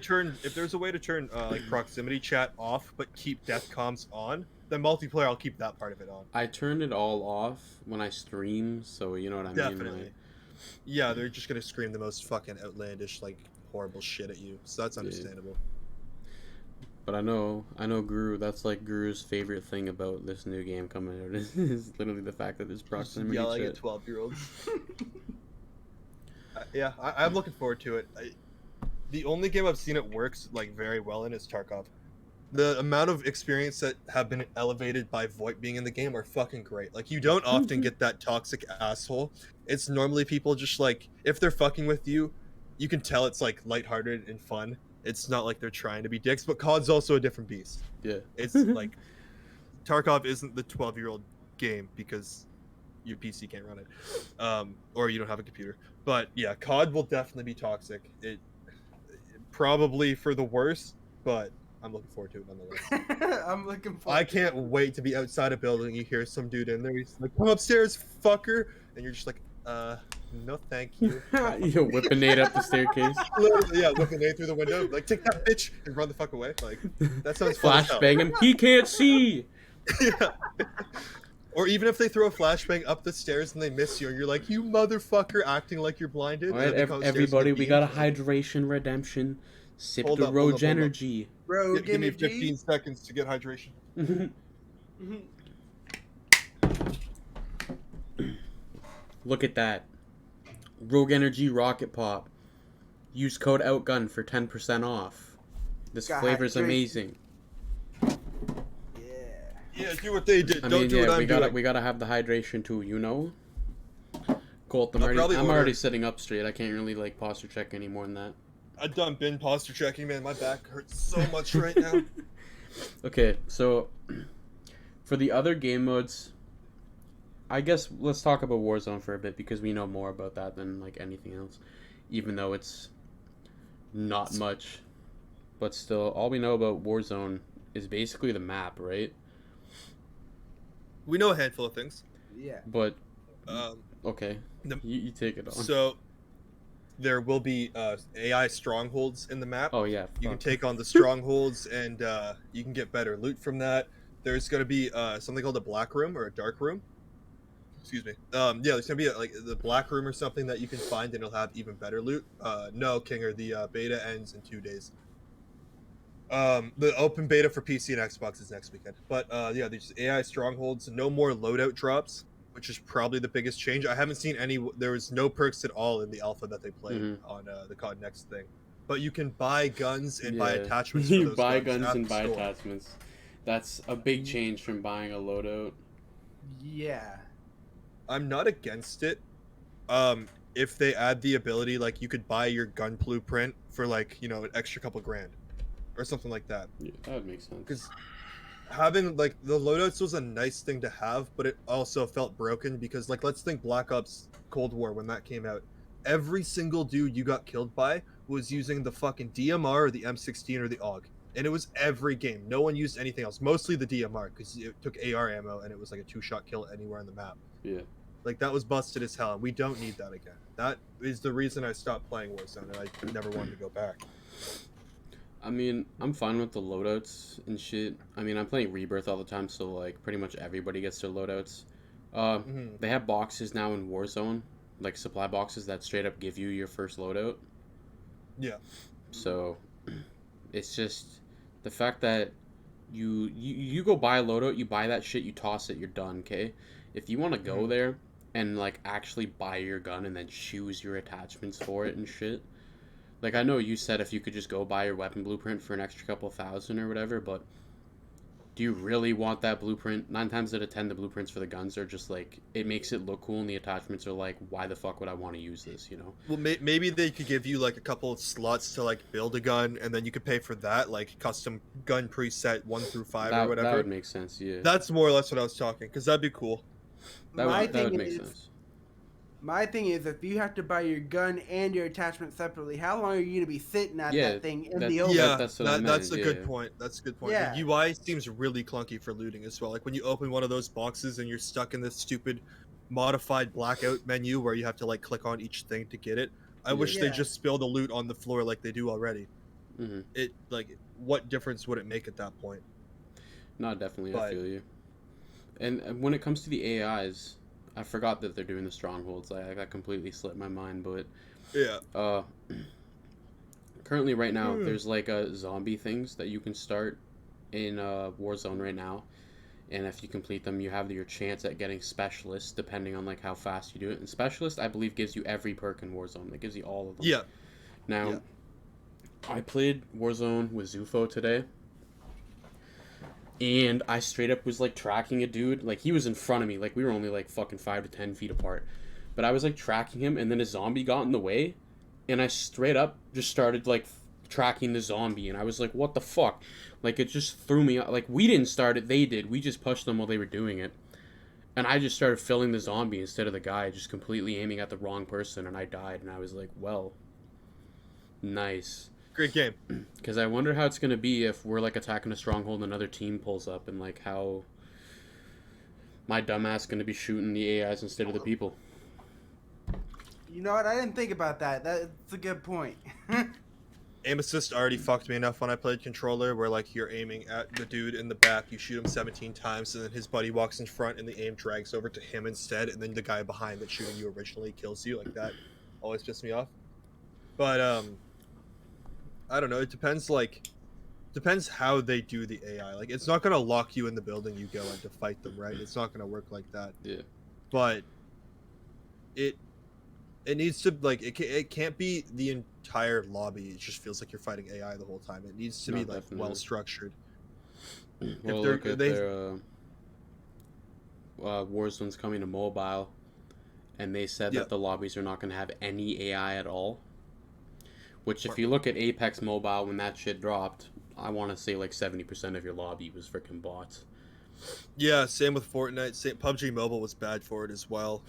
Speaker 2: turn like proximity chat off, but keep death comms on, then multiplayer, I'll keep that part of it on.
Speaker 1: I turned it all off when I stream, so you know what I mean.
Speaker 2: Definitely.
Speaker 1: Like,
Speaker 2: Yeah, they're just gonna scream the most fucking outlandish, like horrible shit at you. So that's understandable.
Speaker 1: but I know Guru. That's like Guru's favorite thing about this new game coming out is literally the fact that there's proximity
Speaker 2: Yelling
Speaker 1: chat.
Speaker 2: at 12-year-olds. Yeah, I'm looking forward to it. The only game I've seen it works like very well in is Tarkov. The amount of experience that have been elevated by VoIP being in the game are fucking great. Like, you don't often get that toxic asshole. It's normally people just like, if they're fucking with you, you can tell it's like lighthearted and fun. It's not like they're trying to be dicks, but COD's also a different beast.
Speaker 1: Yeah.
Speaker 2: It's like Tarkov isn't the 12-year-old game because your PC can't run it, or you don't have a computer. But yeah, COD will definitely be toxic. It probably for the worst, but I'm looking forward to it nonetheless.
Speaker 3: I'm looking forward.
Speaker 2: I can't wait to be outside a building. You hear some dude in there. He's like, "Come upstairs, fucker," and you're just like, no, thank you."
Speaker 1: You're whipping Nate up the staircase.
Speaker 2: Literally, yeah, looking through the window, like, "Take that, bitch," and run the fuck away. Like, that sounds fun as hell.
Speaker 1: Flashbang him. He can't see.
Speaker 2: Yeah. Or even if they throw a flashbang up the stairs and they miss you, and you're like, "You motherfucker," acting like you're blinded.
Speaker 1: All right, everybody, we got a hydration redemption. Sip
Speaker 2: Hold
Speaker 1: the
Speaker 2: up,
Speaker 1: Rogue Energy.
Speaker 3: Rogue
Speaker 2: Give me
Speaker 3: Energy.
Speaker 2: 15 seconds to get hydration.
Speaker 1: Look at that. Rogue Energy Rocket Pop. Use code OutGun for 10% off. This
Speaker 3: Got
Speaker 1: flavor's
Speaker 3: hydration.
Speaker 1: amazing.
Speaker 2: Yeah, do what they did.
Speaker 1: I
Speaker 2: Don't
Speaker 1: mean,
Speaker 2: do
Speaker 1: yeah,
Speaker 2: what I'm doing.
Speaker 1: we gotta have the hydration too, you know? Colt, I'm
Speaker 2: I'll
Speaker 1: already
Speaker 2: order-
Speaker 1: sitting up straight. I can't really, like, posture check any more than that.
Speaker 2: I've done bin posture checking, man. My back hurts so much right now.
Speaker 1: Okay, so for the other game modes, I guess let's talk about Warzone for a bit because we know more about that than like anything else, even though it's not much. But still, all we know about Warzone is basically the map, right?
Speaker 2: We know a handful of things.
Speaker 3: Yeah.
Speaker 1: But
Speaker 2: Um,
Speaker 1: okay, you take it on.
Speaker 2: so there will be AI strongholds in the map.
Speaker 1: Oh yeah,
Speaker 2: You can
Speaker 1: fuck.
Speaker 2: take on the strongholds, and you can get better loot from that. There's going to be something called a black room or a dark room. Excuse me. Yeah, there's going to be like the black room or something that you can find, and it'll have even better loot. No, Kinger, the beta ends in 2 days. The open beta for PC and Xbox is next weekend. But yeah, there's AI strongholds, no more loadout drops, which is probably the biggest change. I haven't seen any. There was no perks at all in the alpha that they played on the COD Next thing. But you can buy guns and buy attachments. For
Speaker 1: You
Speaker 2: those
Speaker 1: buy
Speaker 2: guns
Speaker 1: guns
Speaker 2: at
Speaker 1: and
Speaker 2: the
Speaker 1: buy
Speaker 2: store.
Speaker 1: attachments. That's a big change from buying a loadout.
Speaker 3: Yeah.
Speaker 2: I'm not against it. If they add the ability, like you could buy your gun blueprint for like an extra couple grand, or something like that.
Speaker 1: Yeah, that would make sense.
Speaker 2: Because having like the loadouts was a nice thing to have, but it also felt broken because like let's think Black Ops Cold War when that came out. Every single dude you got killed by was using the fucking DMR or the M16 or the AUG. And it was every game. No one used anything else. Mostly the DMR because it took AR ammo and it was like a 2-shot kill anywhere on the map.
Speaker 1: Yeah.
Speaker 2: Like that was busted as hell. We don't need that again. That is the reason I stopped playing Warzone and I never wanted to go back.
Speaker 1: I mean, I'm fine with the loadouts and shit. I mean, I'm playing Rebirth all the time, so like pretty much everybody gets their loadouts. They have boxes now in Warzone, like supply boxes that straight up give you your first loadout.
Speaker 2: Yeah.
Speaker 1: So it's just the fact that you go buy a loadout, you buy that shit, you toss it, you're done, okay? If you want to go there and like actually buy your gun and then choose your attachments for it and shit. Like, I know you said if you could just go buy your weapon blueprint for an extra couple thousand or whatever, but do you really want that blueprint? 9 times out of 10, the blueprints for the guns are just like, it makes it look cool, and the attachments are like, why the fuck would I want to use this, you know?
Speaker 2: Well, maybe they could give you like a couple of slots to like build a gun, and then you could pay for that, like custom gun preset 1 through 5 or whatever.
Speaker 1: That would make sense, yeah.
Speaker 2: That's more or less what I was talking, because that'd be cool.
Speaker 1: That would make sense.
Speaker 3: My thing is, if you have to buy your gun and your attachment separately, how long are you gonna be sitting at
Speaker 1: Yeah,
Speaker 3: that thing in
Speaker 1: that-
Speaker 3: the
Speaker 1: that-
Speaker 3: open?
Speaker 2: Yeah,
Speaker 1: that's what I
Speaker 2: that's
Speaker 1: meant,
Speaker 2: a good
Speaker 1: yeah.
Speaker 2: point. That's a good point.
Speaker 3: Yeah.
Speaker 2: The UI seems really clunky for looting as well. Like when you open one of those boxes and you're stuck in this stupid modified blackout menu where you have to like click on each thing to get it. I
Speaker 1: Yeah.
Speaker 2: wish they
Speaker 3: Yeah.
Speaker 2: just spill the loot on the floor like they do already.
Speaker 1: Mm-hmm.
Speaker 2: It like what difference would it make at that point?
Speaker 1: No, definitely, I
Speaker 2: But-
Speaker 1: feel you. And when it comes to the AIs, I forgot that they're doing the strongholds. That completely slipped my mind, but
Speaker 2: Yeah.
Speaker 1: currently right now there's like zombie things that you can start in Warzone right now, and if you complete them, you have your chance at getting specialist depending on like how fast you do it. And specialist, I believe, gives you every perk in Warzone. It gives you all of them.
Speaker 2: Yeah.
Speaker 1: Now,
Speaker 2: Yeah.
Speaker 1: I played Warzone with Zufo today, and I straight up was like tracking a dude. Like he was in front of me. Like we were only like fucking 5 to 10 feet apart. But I was like tracking him, and then a zombie got in the way, and I straight up just started like tracking the zombie, and I was like, what the fuck? Like it just threw me out. Like we didn't start it, they did. We just pushed them while they were doing it. And I just started filling the zombie instead of the guy, just completely aiming at the wrong person, and I died, and I was like, well, nice.
Speaker 2: Great game.
Speaker 1: Because I wonder how it's going to be if we're, like, attacking a stronghold and another team pulls up, and, like, how my dumbass going to be shooting the AIs instead of the people.
Speaker 3: You know what? I didn't think about that. That's a good point.
Speaker 2: Aim assist already fucked me enough when I played controller, where like you're aiming at the dude in the back, you shoot him 17 times, and then his buddy walks in front, and the aim drags over to him instead, and then the guy behind that's shooting you originally kills you. Like that always pissed me off. But I don't know. It depends. Depends how they do the AI. Like it's not gonna lock you in the building you go in to fight them, right? It's not gonna work like that.
Speaker 1: Yeah.
Speaker 2: But it needs to like it can't be the entire lobby. It just feels like you're fighting AI the whole time. It needs to
Speaker 1: No,
Speaker 2: be like
Speaker 1: definitely.
Speaker 2: well structured.
Speaker 1: Well,
Speaker 2: they're-
Speaker 1: look at
Speaker 2: they-
Speaker 1: their Warzone's coming to mobile, and they said
Speaker 2: Yeah.
Speaker 1: that the lobbies are not going to have any AI at all. Which, if you look at Apex Mobile, when that shit dropped, I want to say like 70% of your lobby was freaking bots.
Speaker 2: Yeah, same with Fortnite. PUBG Mobile was bad for it as well.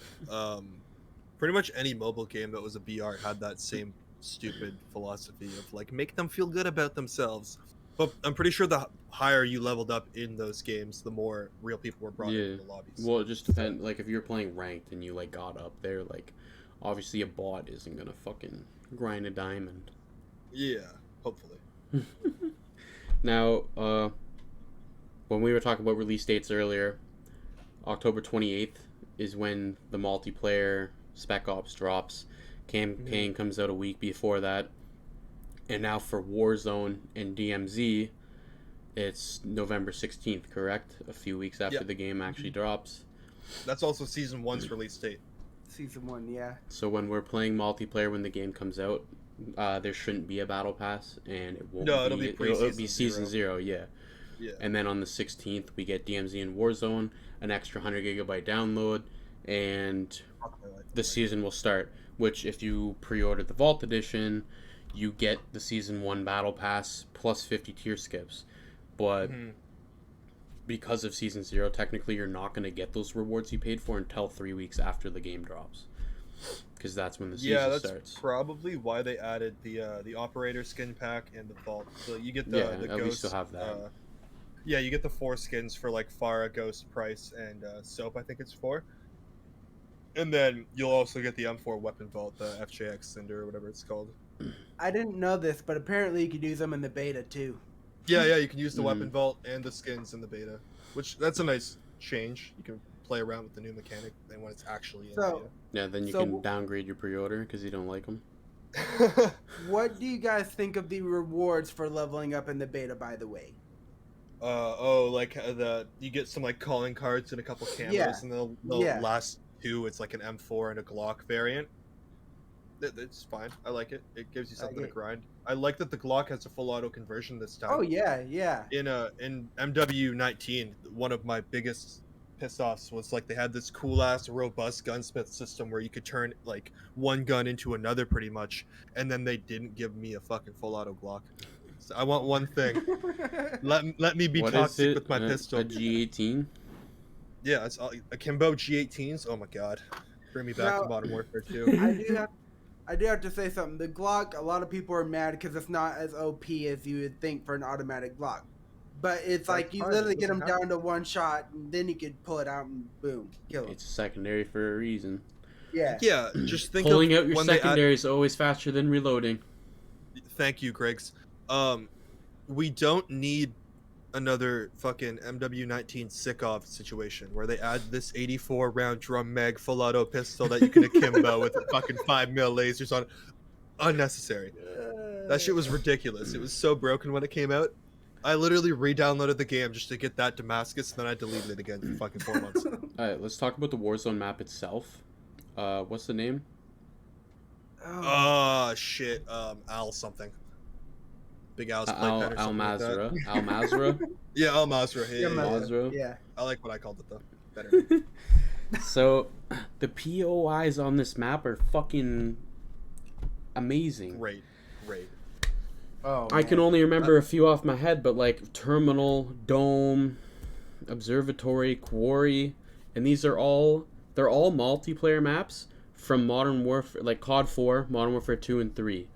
Speaker 2: Pretty much any mobile game that was a BR had that same stupid philosophy of like make them feel good about themselves. But I'm pretty sure the higher you leveled up in those games, the more real people were brought into the lobbies.
Speaker 1: Well, it just depends. Like, if you're playing ranked and you like got up there, like, obviously a bot isn't gonna fucking grind a diamond.
Speaker 2: Yeah, hopefully.
Speaker 1: Now, when we were talking about release dates earlier, October 28th is when the multiplayer Spec Ops drops. Campaign comes out a week before that. And now for Warzone and DMZ, it's November 16th, correct? A few weeks after the game actually drops.
Speaker 2: That's also Season 1's release date.
Speaker 3: Season 1, yeah.
Speaker 1: So when we're playing multiplayer when the game comes out, there shouldn't be a battle pass, and it won't.
Speaker 2: No, it'll be
Speaker 1: it'll be season zero, yeah.
Speaker 2: Yeah.
Speaker 1: And then on the 16th, we get DMZ and Warzone, an extra 100 gigabyte download, and the season will start. Which, if you pre-order the Vault Edition, you get the Season 1 Battle Pass plus 50 tier skips. But because of Season 0, technically you're not going to get those rewards you paid for until 3 weeks after the game drops. Because that's when the season starts.
Speaker 2: Yeah, that's probably why they added the Operator skin pack and the Vault. So you get the
Speaker 1: at
Speaker 2: Ghost.
Speaker 1: least you'll have that.
Speaker 2: Yeah, you get the 4 skins for like Farah, Ghost, Price, and Soap, I think it's 4. And then you'll also get the M4 Weapon Vault, the FJX Cinder, or whatever it's called.
Speaker 3: I didn't know this, but apparently you could use them in the beta too.
Speaker 2: Yeah, you can use the Weapon Vault and the skins in the beta, which that's a nice change. You can play around with the new mechanic then when it's actually in beta.
Speaker 1: Yeah, then you can downgrade your pre-order because you don't like them.
Speaker 3: What do you guys think of the rewards for leveling up in the beta, by the way?
Speaker 2: You get some like calling cards and a couple camos,
Speaker 3: Yeah.
Speaker 2: and the last 2 it's like an M4 and a Glock variant. It's fine. I like it. It gives you something to grind. I like that the Glock has a full auto conversion this time.
Speaker 3: Oh yeah.
Speaker 2: In MW19, one of my biggest piss offs was like they had this cool ass robust gunsmith system where you could turn like one gun into another pretty much, and then they dim't give me a fucking full auto Glock. So I want one thing. let me be
Speaker 1: What
Speaker 2: toxic
Speaker 1: is it?
Speaker 2: with my pistol.
Speaker 1: A G18?
Speaker 2: Yeah, it's Akimbo G18s. Oh my god. Bring me back
Speaker 3: Now-
Speaker 2: to Modern Warfare 2.
Speaker 3: I do have to say something. The Glock, a lot of people are mad because it's not as OP as you would think for an automatic Glock. But it's like you
Speaker 2: fine,
Speaker 3: literally
Speaker 2: it
Speaker 3: get them
Speaker 2: doesn't
Speaker 3: down to one shot, and then you could pull it out and boom, kill them.
Speaker 1: It's secondary for a reason.
Speaker 3: Yeah.
Speaker 2: Yeah, just think
Speaker 1: Pulling
Speaker 2: of
Speaker 1: out your
Speaker 2: when they add-
Speaker 1: secondary is always faster than reloading.
Speaker 2: Thank you, Griggs. We don't need another fucking MW19 Sikov situation where they add this 84 round drum mag full auto pistol that you can akimbo with fucking 5mm lasers on it. Unnecessary. That shit was ridiculous. It was so broken when it came out. I literally re-downloaded the game just to get that Damascus, and then I deleted it again for fucking 4 months.
Speaker 1: Alright, let's talk about the Warzone map itself. What's the name?
Speaker 3: Oh.
Speaker 2: Shit. Al something. Big Al's
Speaker 1: Al
Speaker 2: playpen or something like that.
Speaker 1: Mazrah. Al Mazrah.
Speaker 2: Yeah, Al Mazrah.
Speaker 3: Yeah,
Speaker 2: Yeah,
Speaker 1: Mazrah.
Speaker 3: Yeah.
Speaker 2: I like what I called it though. Better. name.
Speaker 1: So, the POIs on this map are fucking amazing.
Speaker 2: Great.
Speaker 3: Oh.
Speaker 1: I can
Speaker 3: man.
Speaker 1: only remember a few off my head, but like Terminal, Dome, Observatory, Quarry, and they're all multiplayer maps from Modern Warfare, like COD 4, Modern Warfare 2 and 3.